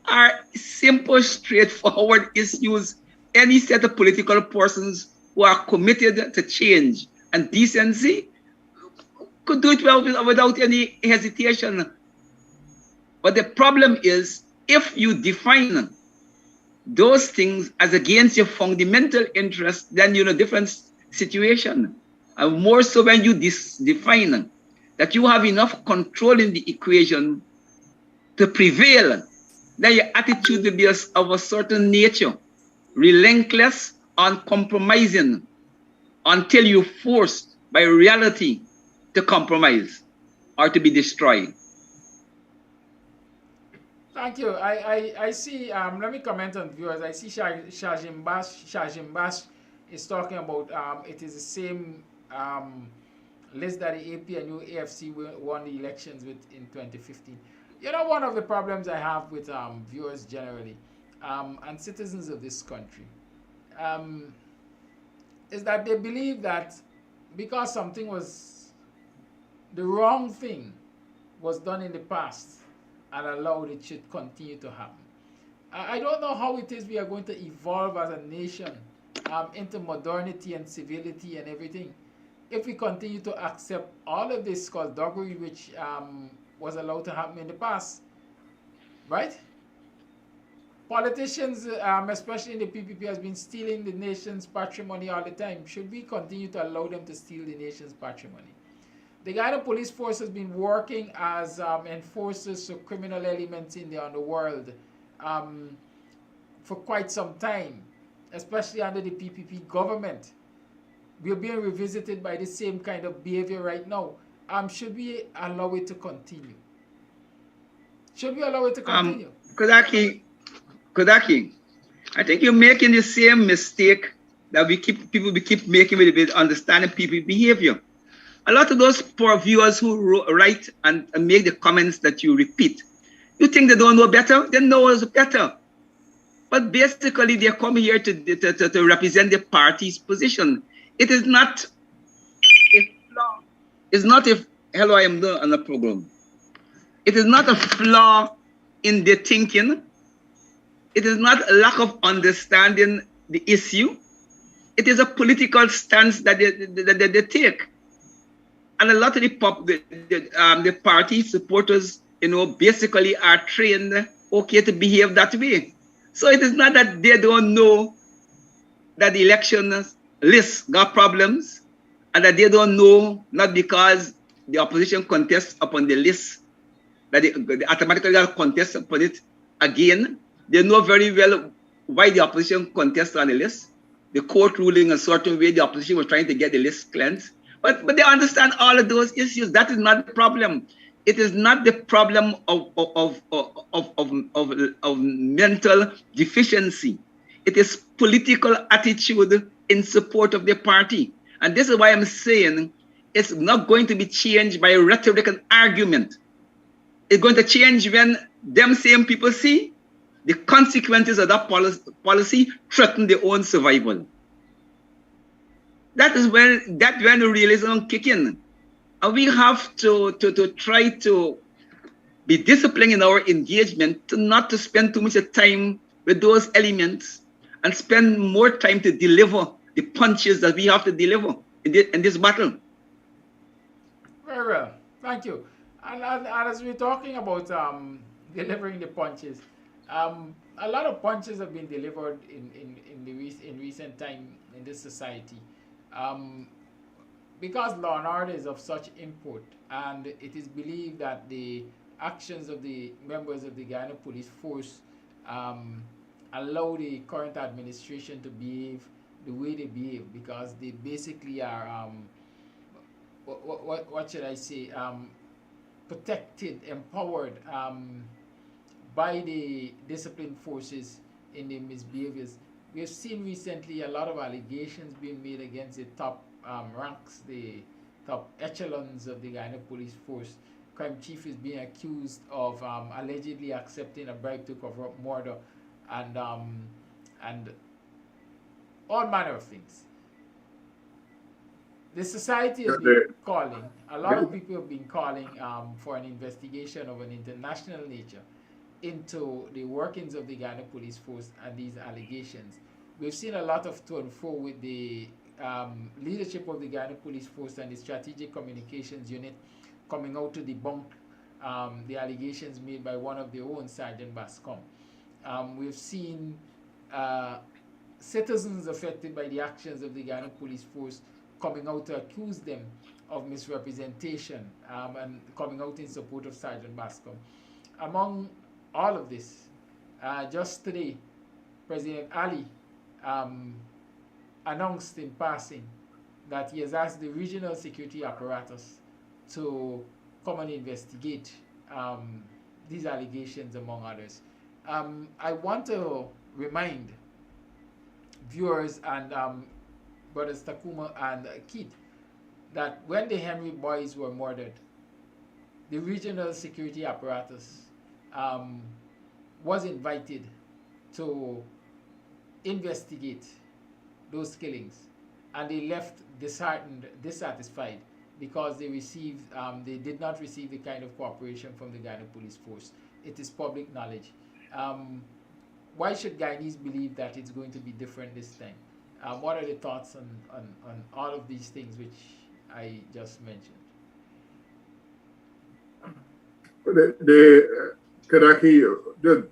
are simple, straightforward issues. Any set of political persons who are committed to change and decency could do it without any hesitation. But the problem is, if you define those things as against your fundamental interest, then you're in a different situation. And more so when you define that you have enough control in the equation to prevail, then your attitude will be of a certain nature, relentless, uncompromising, until you're forced by reality to compromise or to be destroyed. Thank you. I see, let me comment on viewers. I see Shajim Bash is talking about it is the same list that the APNU AFC won the elections with in 2015. You know, one of the problems I have with viewers generally and citizens of this country is that they believe that because something was, the wrong thing was done in the past and allowed, it should continue to happen. I don't know how it is we are going to evolve as a nation into modernity and civility and everything if we continue to accept all of this skullduggery which was allowed to happen in the past, right? Politicians, especially in the PPP, has been stealing the nation's patrimony all the time. Should we continue to allow them to steal the nation's patrimony? The Guyana police force has been working as enforcers of criminal elements in the underworld for quite some time, especially under the PPP government. We're being revisited by the same kind of behavior right now. Should we allow it to continue? Should we allow it to continue? Kodaki, I think you're making the same mistake that people keep making with understanding PPP behavior. A lot of those poor viewers who write and make the comments that you repeat, you think they don't know better? They know us better. But basically, they come here to represent the party's position. It is not a flaw. It's not a, hello, I am on the program. It is not a flaw in their thinking. It is not a lack of understanding the issue. It is a political stance that they take. And a lot of the party supporters, you know, basically are trained, okay, to behave that way. So it is not that they don't know that the election list got problems, and that they don't know, not because the opposition contests upon the list, that they automatically contest upon it again. They know very well why the opposition contests on the list. The court ruling a certain way, the opposition was trying to get the list cleansed. But they understand all of those issues. That is not the problem. It is not the problem of mental deficiency. It is political attitude in support of the party. And this is why I'm saying it's not going to be changed by rhetoric and argument. It's going to change when them same people see the consequences of that policy threaten their own survival. That is when the realism kick in. And we have to try to be disciplined in our engagement, not to spend too much time with those elements and spend more time to deliver the punches that we have to deliver in this battle. Very well, thank you. And as we're talking about delivering the punches, a lot of punches have been delivered in recent time in this society. Because law and order is of such import, and it is believed that the actions of the members of the Guyana police force allow the current administration to behave the way they behave, because they basically are, what should I say, protected, empowered by the disciplined forces in the misbehaviors. We have seen recently a lot of allegations being made against the top ranks, the top echelons of the Guyana police force. Crime chief is being accused of allegedly accepting a bribe to cover up murder and all manner of things. The society has been calling, a lot of people have been calling for an investigation of an international nature into the workings of the Guyana police force and these allegations. We've seen a lot of to and fro with the leadership of the Guyana Police Force and the Strategic Communications Unit coming out to debunk the allegations made by one of their own, Sergeant BASCOM. We've seen citizens affected by the actions of the Guyana Police Force coming out to accuse them of misrepresentation and coming out in support of Sergeant BASCOM. Among all of this, just today, President Ali announced in passing that he has asked the regional security apparatus to come and investigate these allegations, among others. I want to remind viewers and brothers Takuma and Keith that when the Henry boys were murdered, the regional security apparatus was invited to investigate those killings, and they left disheartened, dissatisfied, because they received, they did not receive the kind of cooperation from the Guyana Police Force. It is public knowledge. Why should Guyanese believe that it's going to be different this time? What are the thoughts on all of these things which I just mentioned? Kadaki,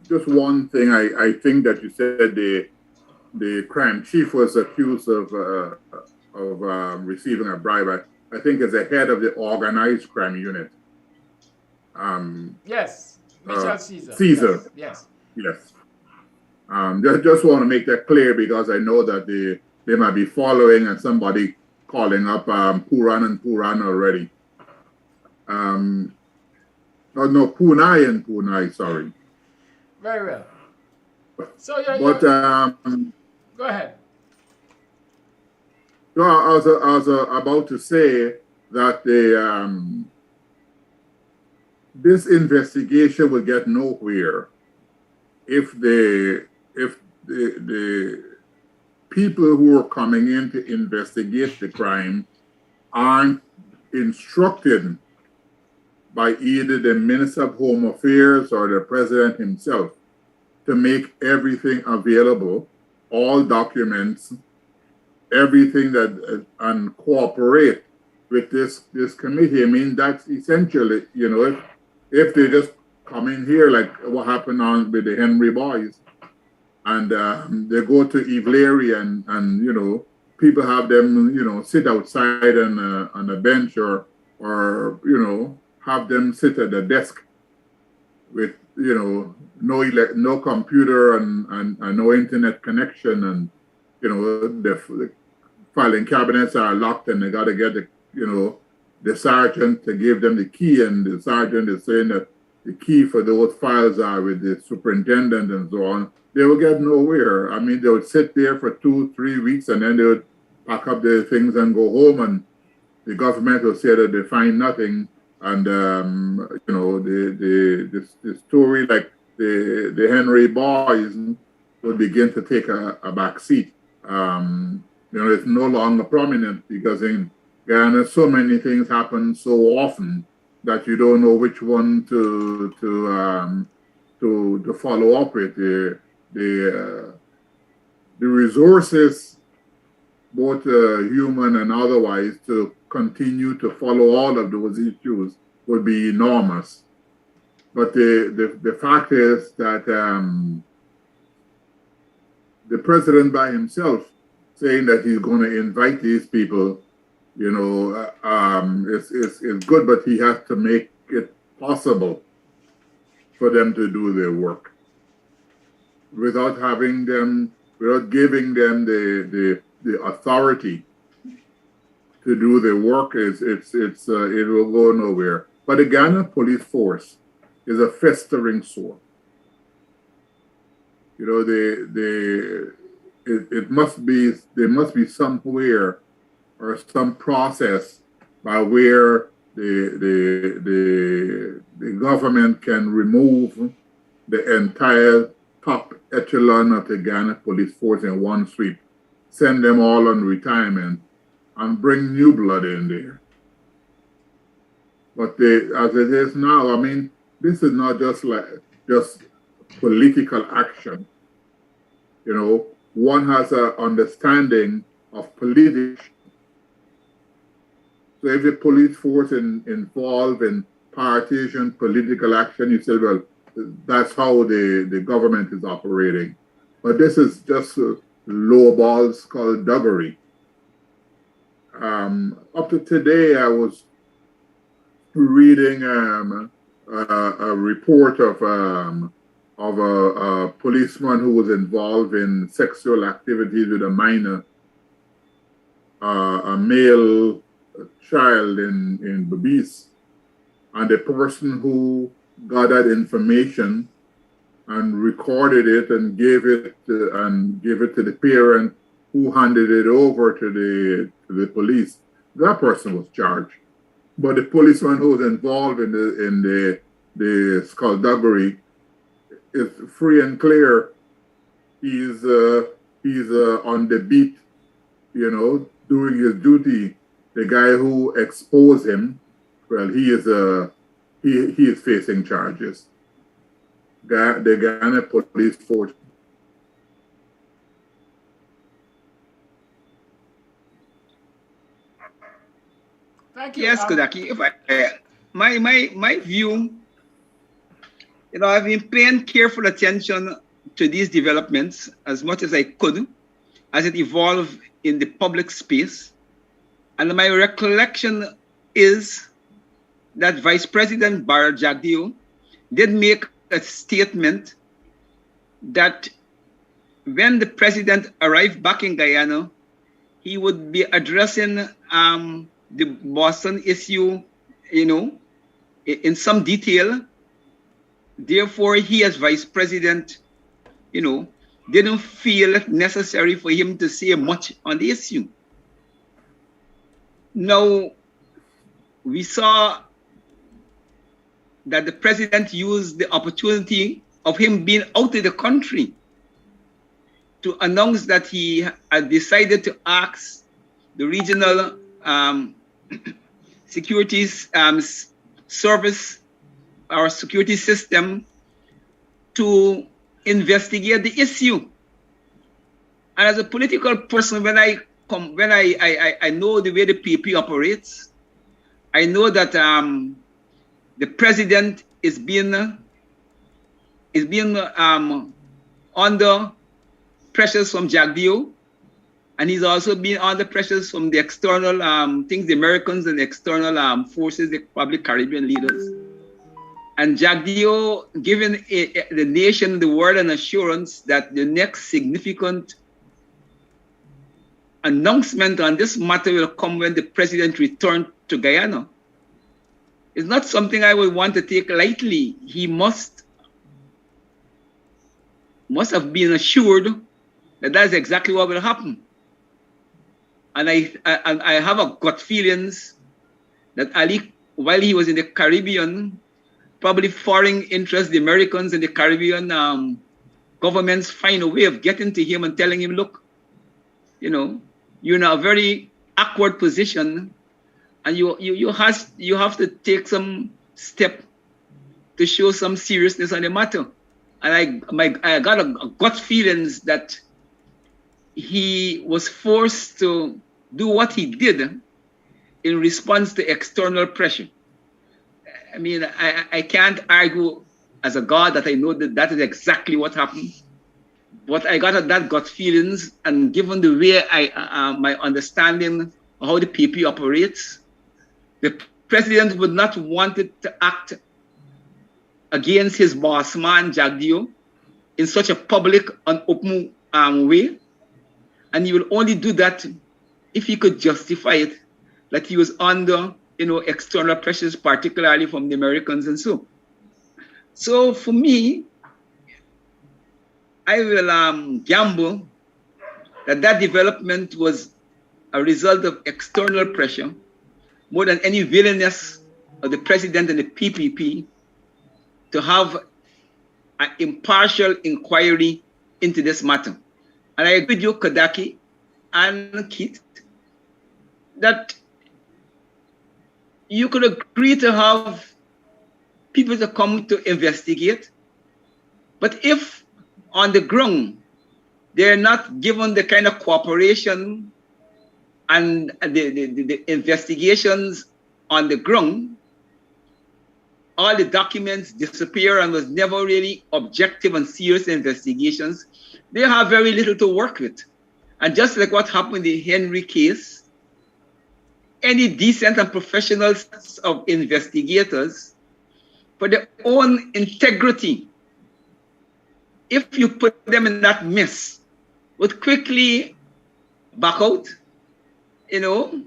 just one thing. I think that you said the crime chief was accused of receiving a bribe. I think as the head of the organized crime unit. Yes, Michel Caesar. Caesar. Yes. Yes. Just want to make that clear, because I know that they might be following and somebody calling up Puran and Puran already. No, Punai and Punai, sorry. Very well. So go ahead. No, I was about to say that this investigation will get nowhere if the people who are coming in to investigate the crime aren't instructed by either the Minister of Home Affairs or the President himself to make everything available, all documents, everything that, and cooperate with this committee. I mean, that's essentially, you know, if they just come in here like what happened on with the Henry boys, and they go to Eve Leary and you know, people have them, you know, sit outside on a bench or you know, have them sit at the desk with, you know, no computer and no internet connection, and you know, the filing cabinets are locked and they got to get the, you know, the sergeant to give them the key, and the sergeant is saying that the key for those files are with the superintendent and so on. They will get nowhere. I mean, they would sit there for 2-3 weeks and then they would pack up their things and go home, and the government will say that they find nothing. And you know, the story like the Henry boys would begin to take a back seat. You know, it's no longer prominent, because in Guyana so many things happen so often that you don't know which one to follow up with. The resources, both human and otherwise, to continue to follow all of those issues would be enormous. But the fact is that the president by himself saying that he's going to invite these people, you know, is good, but he has to make it possible for them to do their work without having them, without giving them the authority to do their work. It will go nowhere. But the Guyana Police Force is a festering sore. You know, there must be somewhere or some process by where the government can remove the entire top echelon of the Guyana Police Force in one sweep, send them all on retirement, and bring new blood in there. But as it is now, I mean, this is not just political action. You know, one has an understanding of police. So if the police force involved in partisan political action, you say, well, that's how the government is operating. But this is just lowball skullduggery. Up to today, I was reading a report of a policeman who was involved in sexual activities with a minor, a male child in Babis, and the person who got that information and recorded it and gave it to the parent who handed it over to the police. That person was charged, but the policeman who was involved in the skullduggery is free and clear. He's on the beat, you know, doing his duty. The guy who exposed him, well, he is facing charges. The Guyana police force. Thank you. Yes, Kodaki. If my view, you know, I've been paying careful attention to these developments as much as I could as it evolved in the public space. And my recollection is that Vice President Barra Jagdeo did make a statement that when the president arrived back in Guyana, he would be addressing the Boston issue, you know, in some detail. Therefore, he as vice president, you know, didn't feel it necessary for him to say much on the issue. Now, we saw that the president used the opportunity of him being out of the country to announce that he had decided to ask the regional securities service or security system to investigate the issue. And as a political person, when I know the way the PP operates, I know that the president is being under pressures from Jagdeo, and he's also been under pressures from the external things, the Americans and the external forces, the public Caribbean leaders. And Jagdeo giving the nation, the world, an assurance that the next significant announcement on this matter will come when the president returned to Guyana. It's not something I would want to take lightly. He must have been assured that that's exactly what will happen. And I have a gut feelings that Ali, while he was in the Caribbean, probably foreign interests, the Americans and the Caribbean governments find a way of getting to him and telling him, look, you know, you're in a very awkward position, and you have to take some step to show some seriousness on the matter. And I got a gut feelings that he was forced to do what he did in response to external pressure. I mean, I can't argue as a God that I know that that is exactly what happened. But I got that gut feelings, and given the way my understanding of how the PP operates, the president would not want it to act against his boss man, Jagdeo, in such a public and open way. And he will only do that if he could justify it, that he was under, you know, external pressures, particularly from the Americans and so. So for me, I will gamble that development was a result of external pressure more than any willingness of the president and the PPP to have an impartial inquiry into this matter. And I agree with you, Kodaki and Keith, that you could agree to have people to come to investigate, but if on the ground they're not given the kind of cooperation and the investigations on the ground, all the documents disappear and was never really objective and serious investigations, they have very little to work with. And just like what happened in the Henry case, any decent and professional sets of investigators, for their own integrity, if you put them in that mess, would quickly back out, you know,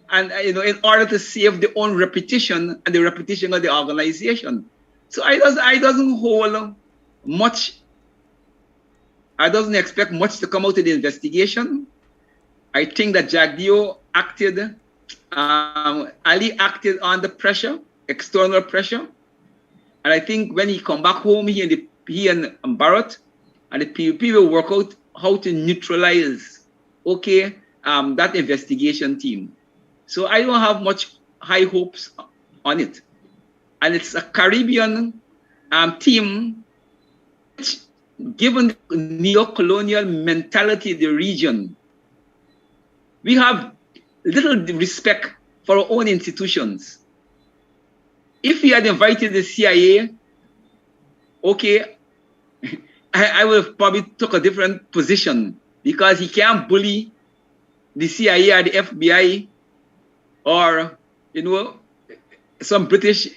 and in order to save their own reputation and the reputation of the organization. So I doesn't hold much. I doesn't expect much to come out of the investigation. I think that Jagdeo acted, Ali acted under pressure, external pressure. And I think when he come back home, he and Barrett and the PUP will work out how to neutralize, okay, that investigation team. So I don't have much high hopes on it. And it's a Caribbean team which, given the neo-colonial mentality of the region, we have little respect for our own institutions. If we had invited the CIA, okay, I would have probably took a different position, because he can't bully the CIA or the FBI or, you know, some British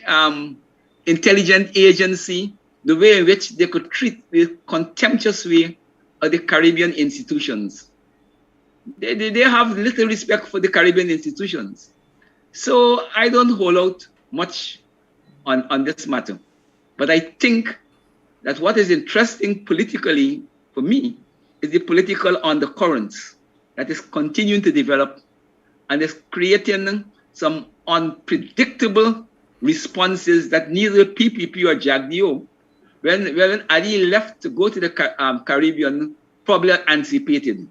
intelligence agency, the way in which they could treat the contemptuous way of the Caribbean institutions. They have little respect for the Caribbean institutions. So I don't hold out much on this matter. But I think that what is interesting politically for me is the political undercurrents that is continuing to develop and is creating some unpredictable responses that neither PPP or Jagdeo, when Ali left to go to the Caribbean, probably anticipated.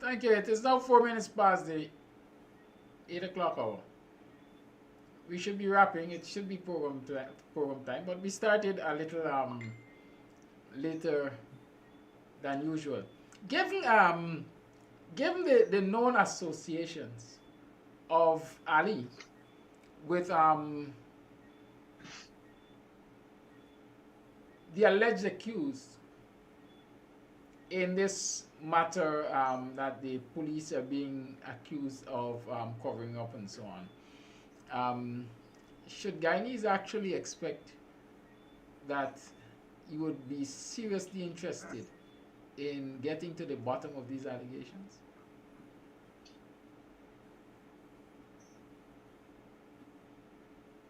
Thank you. It is now 4 minutes past the 8 o'clock hour. We should be wrapping. It should be program time, but we started a little later than usual. Given the known associations of Ali with the alleged accused in this matter that the police are being accused of covering up and so on, should Guyanese actually expect that you would be seriously interested in getting to the bottom of these allegations?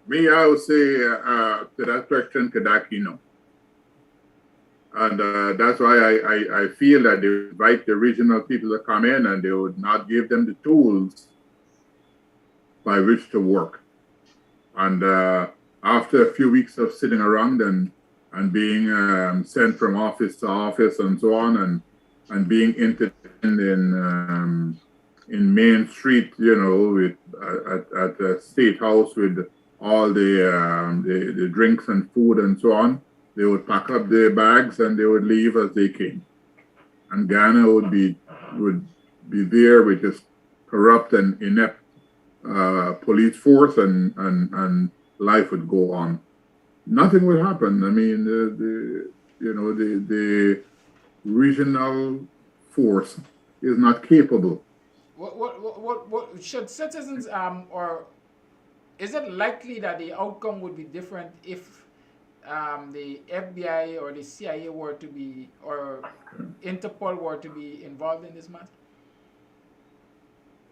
Me, I would say to that question, Kadaki, no. And that's why I feel that they invite the regional people to come in and they would not give them the tools by which to work. And after a few weeks of sitting around and being sent from office to office and so on, and being entertained in Main Street, you know, with at the State House with all the drinks and food and so on, they would pack up their bags and they would leave as they came. And Guyana would be there with this corrupt and inept police force, and life would go on. Nothing would happen. I mean, the regional force is not capable. What should citizens or is it likely that the outcome would be different if the FBI or the CIA were to be, or Interpol were to be involved in this matter?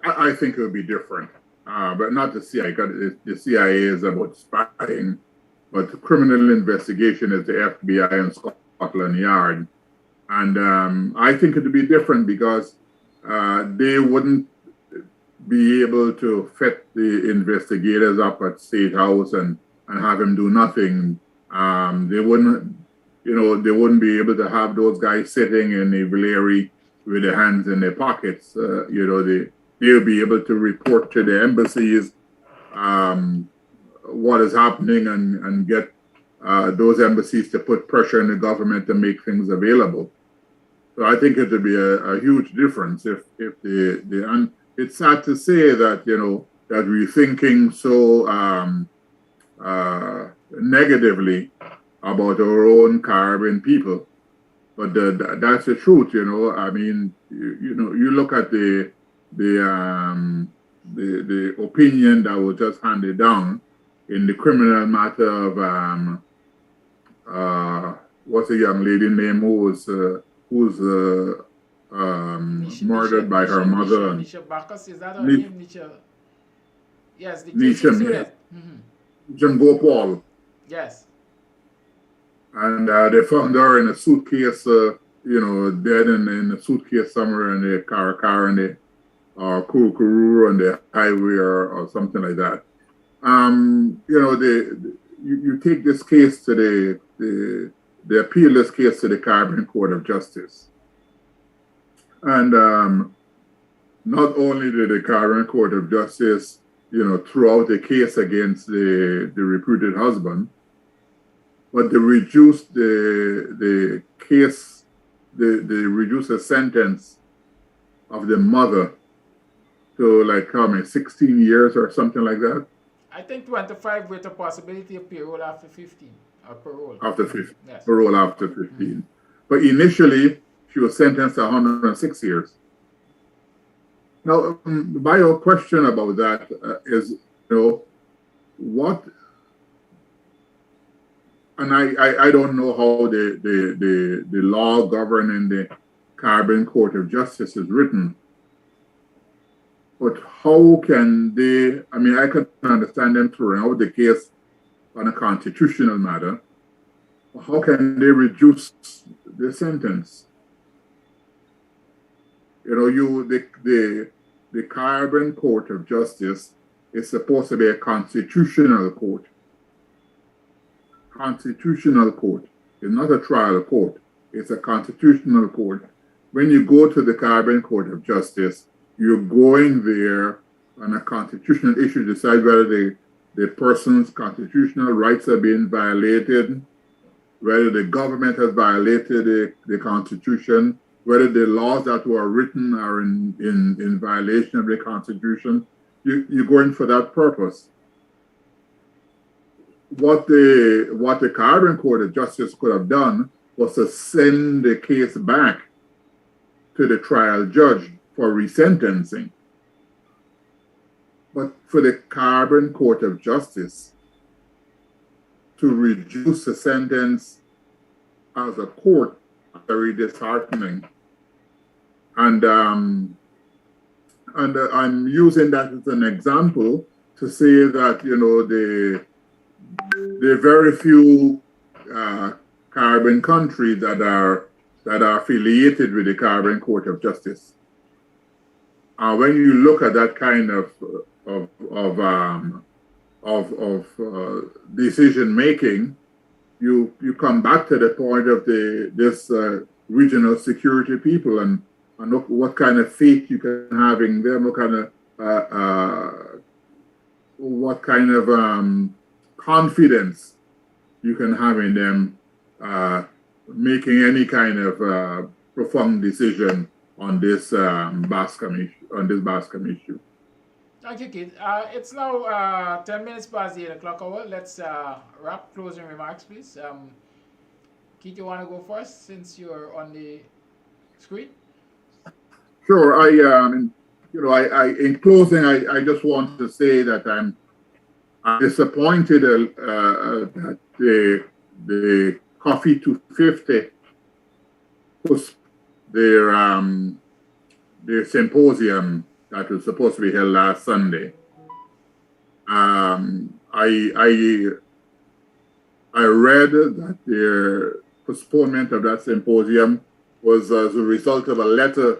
I think it would be different, but not the CIA, because the CIA is about spying, but the criminal investigation is the FBI and Scotland Yard. And I think it would be different because they wouldn't be able to fit the investigators up at State House and have them do nothing. They wouldn't, they wouldn't be able to have those guys sitting in the Valerie with their hands in their pockets. They'll be able to report to the embassies what is happening and get those embassies to put pressure on the government to make things available. So I think it would be a huge difference if the and it's sad to say that, you know, that we're thinking so negatively about our own Caribbean people, but that's the truth, you know. I mean, you know, you look at the opinion that was just handed down in the criminal matter of what's the young lady name who's murdered by her mother. Nisha Bacchus, is that her name? Nisha. Yes, the Nisha, student. Jim Gopal. Yes. And they found her in a suitcase, you know, dead in a suitcase somewhere in the car in the Kuru on the highway or something like that. You know, you take this case to the appeal this case to the Caribbean Court of Justice. And not only did the Caribbean Court of Justice, you know, throw out the case against the reputed husband, but they reduced the case, they reduced the sentence of the mother to like 16 years or something like that. I think 25 with a possibility of parole after 15. Or parole. After 15. Yes. Parole after 15. But initially, she was sentenced to 106 years. Now, my question about that is, you know, what, and I don't know how the law governing the Caribbean Court of Justice is written, but how can they, I mean, I can understand them throwing out the case on a constitutional matter. How can they reduce the sentence? You know, the Caribbean Court of Justice is supposed to be a constitutional court. Constitutional court. It's not a trial court. It's a constitutional court. When you go to the Caribbean Court of Justice, you're going there on a constitutional issue to decide whether the person's constitutional rights are being violated, whether the government has violated the Constitution, whether the laws that were written are in violation of the Constitution. You're going for that purpose. What the Caribbean Court of Justice could have done was to send the case back to the trial judge for resentencing. But for the Caribbean Court of Justice to reduce the sentence as a court, very disheartening. And I'm using that as an example to say that, you know, the very few Caribbean countries that are affiliated with the Caribbean Court of Justice. When you look at that kind of decision making, you come back to the point of this regional security people and look what kind of faith you can have in them, what kind of confidence you can have in them making any kind of profound decision on this BASCOM issue. Thank you, Keith. It's now 10 minutes past the 8 o'clock hour. Let's wrap closing remarks, please. Keith, you want to go first since you're on the screen? Sure. In closing, I just want to say that I'm disappointed that the Coffee 250 was their symposium that was supposed to be held last Sunday. I read that their postponement of that symposium was as a result of a letter.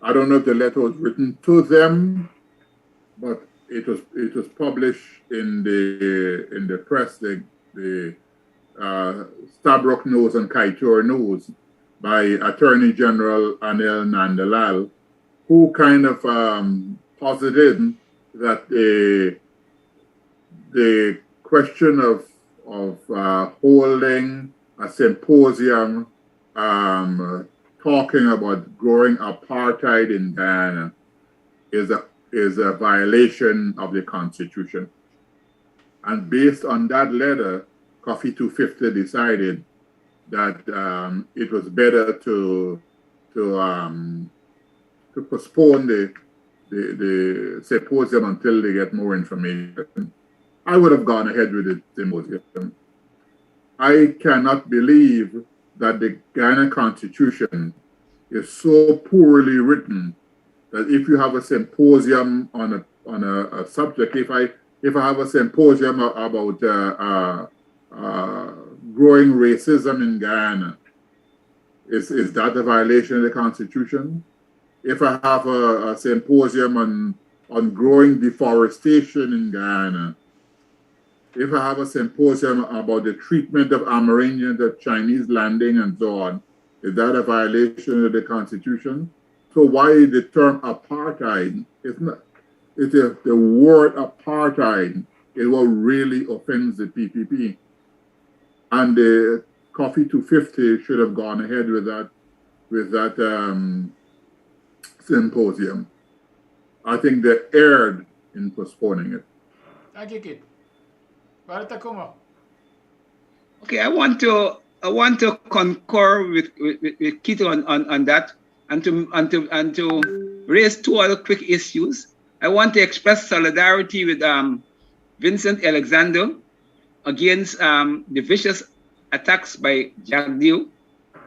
I don't know if the letter was written to them, but it was published in the press, the Stabroek News and Kaitour News by Attorney General Anil Nandalal, who kind of posited that the question of holding a symposium talking about growing apartheid in Guyana is a violation of the Constitution. And based on that letter, Coffee 250 decided that it was better to postpone the symposium until they get more information. I would have gone ahead with the symposium. I cannot believe that the Guyana Constitution is so poorly written that if you have a symposium on a subject, if I have a symposium about growing racism in Guyana, is that a violation of the Constitution? If I have a symposium on growing deforestation in Guyana, if I have a symposium about the treatment of Amerindians at Chinese landing and so on, is that a violation of the Constitution? So why the term apartheid? The word apartheid is what really offends the PPP. And the Coffee 250 should have gone ahead with that symposium. I think they erred in postponing it. Thank you, Kit. Barata Kuma. Okay, I want to concur with Kit on that, and to raise two other quick issues. I want to express solidarity with Vincent Alexander against the vicious attacks by Jack Dio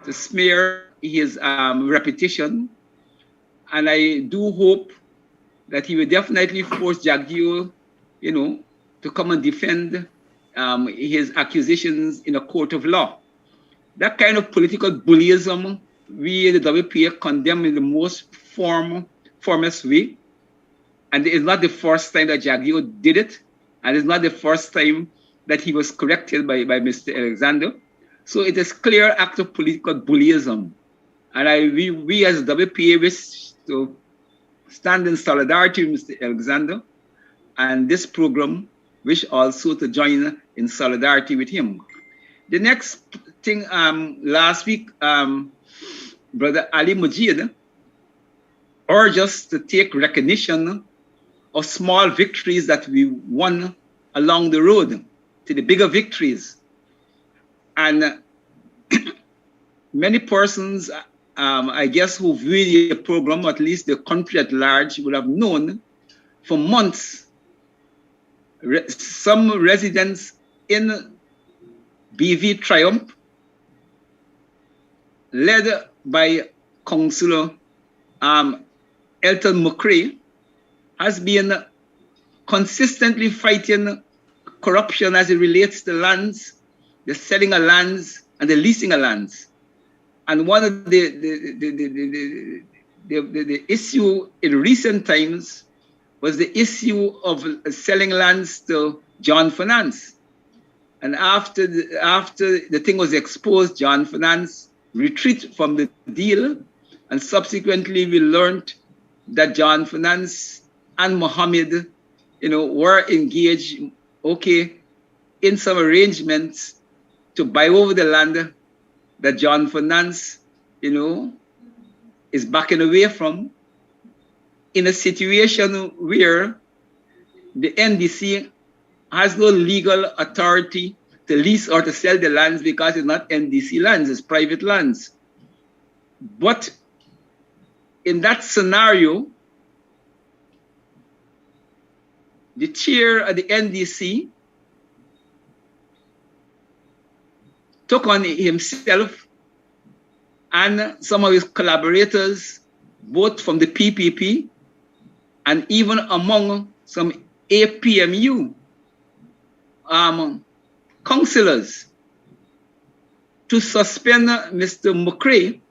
to smear his reputation. And I do hope that he will definitely force Jack Dio, to come and defend his accusations in a court of law. That kind of political bullyism, we, the WPA, condemn in the most foremost way. And it's not the first time that Jack Dio did it. And it's not the first time that he was corrected by Mr. Alexander. So it is clear act of political bullyism. And we as WPA wish to stand in solidarity with Mr. Alexander, and this program wish also to join in solidarity with him. The next thing, last week, Brother Ali Mujid urged us to take recognition of small victories that we won along the road to the bigger victories. And many persons, I guess, who view the program, at least the country at large, would have known for months some residents in BV Triumph, led by Councillor Elton McCrae, has been consistently fighting corruption as it relates to lands, the selling of lands and the leasing of lands. And one of the issue in recent times was the issue of selling lands to John Finance. And after the thing was exposed, John Finance retreated from the deal, and subsequently we learned that John Finance and Mohammed, were engaged, in some arrangements to buy over the land that John Finance, is backing away from, in a situation where the NDC has no legal authority to lease or to sell the lands because it's not NDC lands, it's private lands. But in that scenario, the chair of the NDC took on himself and some of his collaborators, both from the PPP and even among some APMU councillors, to suspend Mr. McCrae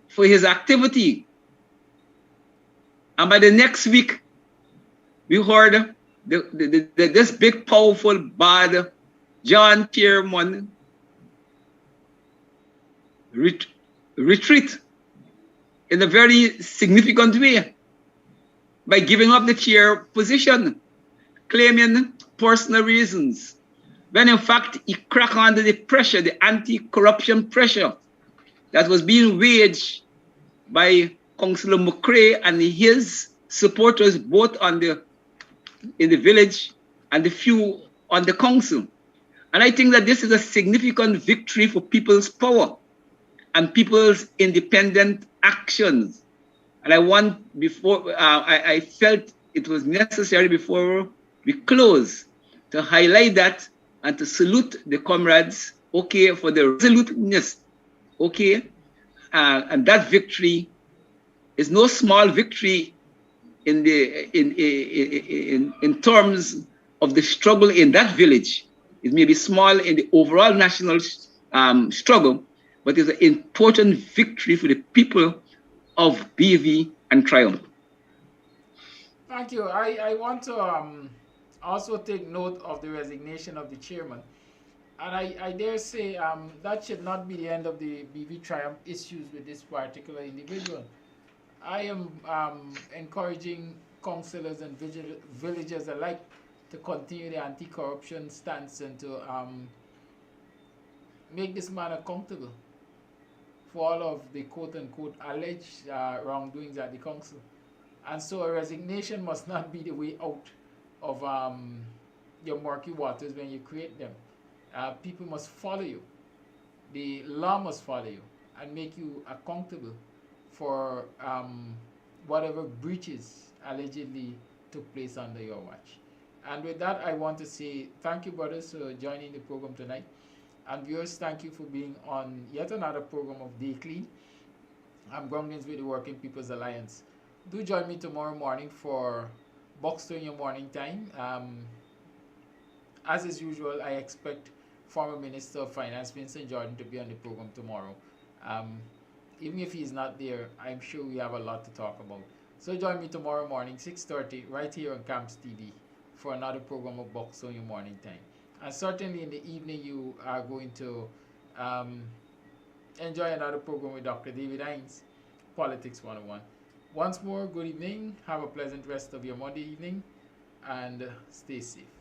for his activity. And by the next week, we heard this big, powerful, bad John Chairman retreat in a very significant way by giving up the chair position, claiming personal reasons, when in fact he cracked under the pressure, the anti-corruption pressure that was being waged by Councillor McCrae and his supporters, both in the village and the few on the council. And I think that this is a significant victory for people's power and people's independent actions. And I felt it was necessary before we close to highlight that and to salute the comrades, okay, for their resoluteness, okay? And that victory is no small victory in terms of the struggle in that village. It may be small in the overall national struggle, but it's an important victory for the people of BV and Triumph. Thank you. I want to also take note of the resignation of the chairman. And I dare say that should not be the end of the BV Triumph issues with this particular individual. I am encouraging councillors and villagers alike to continue the anti-corruption stance and to make this man accountable for all of the quote-unquote alleged wrongdoings at the council. And so a resignation must not be the way out of your murky waters when you create them. People must follow you. The law must follow you and make you accountable for whatever breaches allegedly took place under your watch. And with that, I want to say thank you, brothers, for joining the program tonight. And viewers, thank you for being on yet another program of DAYCLEAN. I'm Grumblings with the Working People's Alliance. Do join me tomorrow morning for Buxton in your morning time. As is usual, I expect former Minister of Finance, Vincent Jordan, to be on the program tomorrow. Even if he's not there, I'm sure we have a lot to talk about. So join me tomorrow morning, 6:30, right here on Kams Tv for another program of Buxton in your morning time. And certainly in the evening, you are going to enjoy another program with Dr. David Hinds, Politics 101. Once more, good evening. Have a pleasant rest of your Monday evening and stay safe.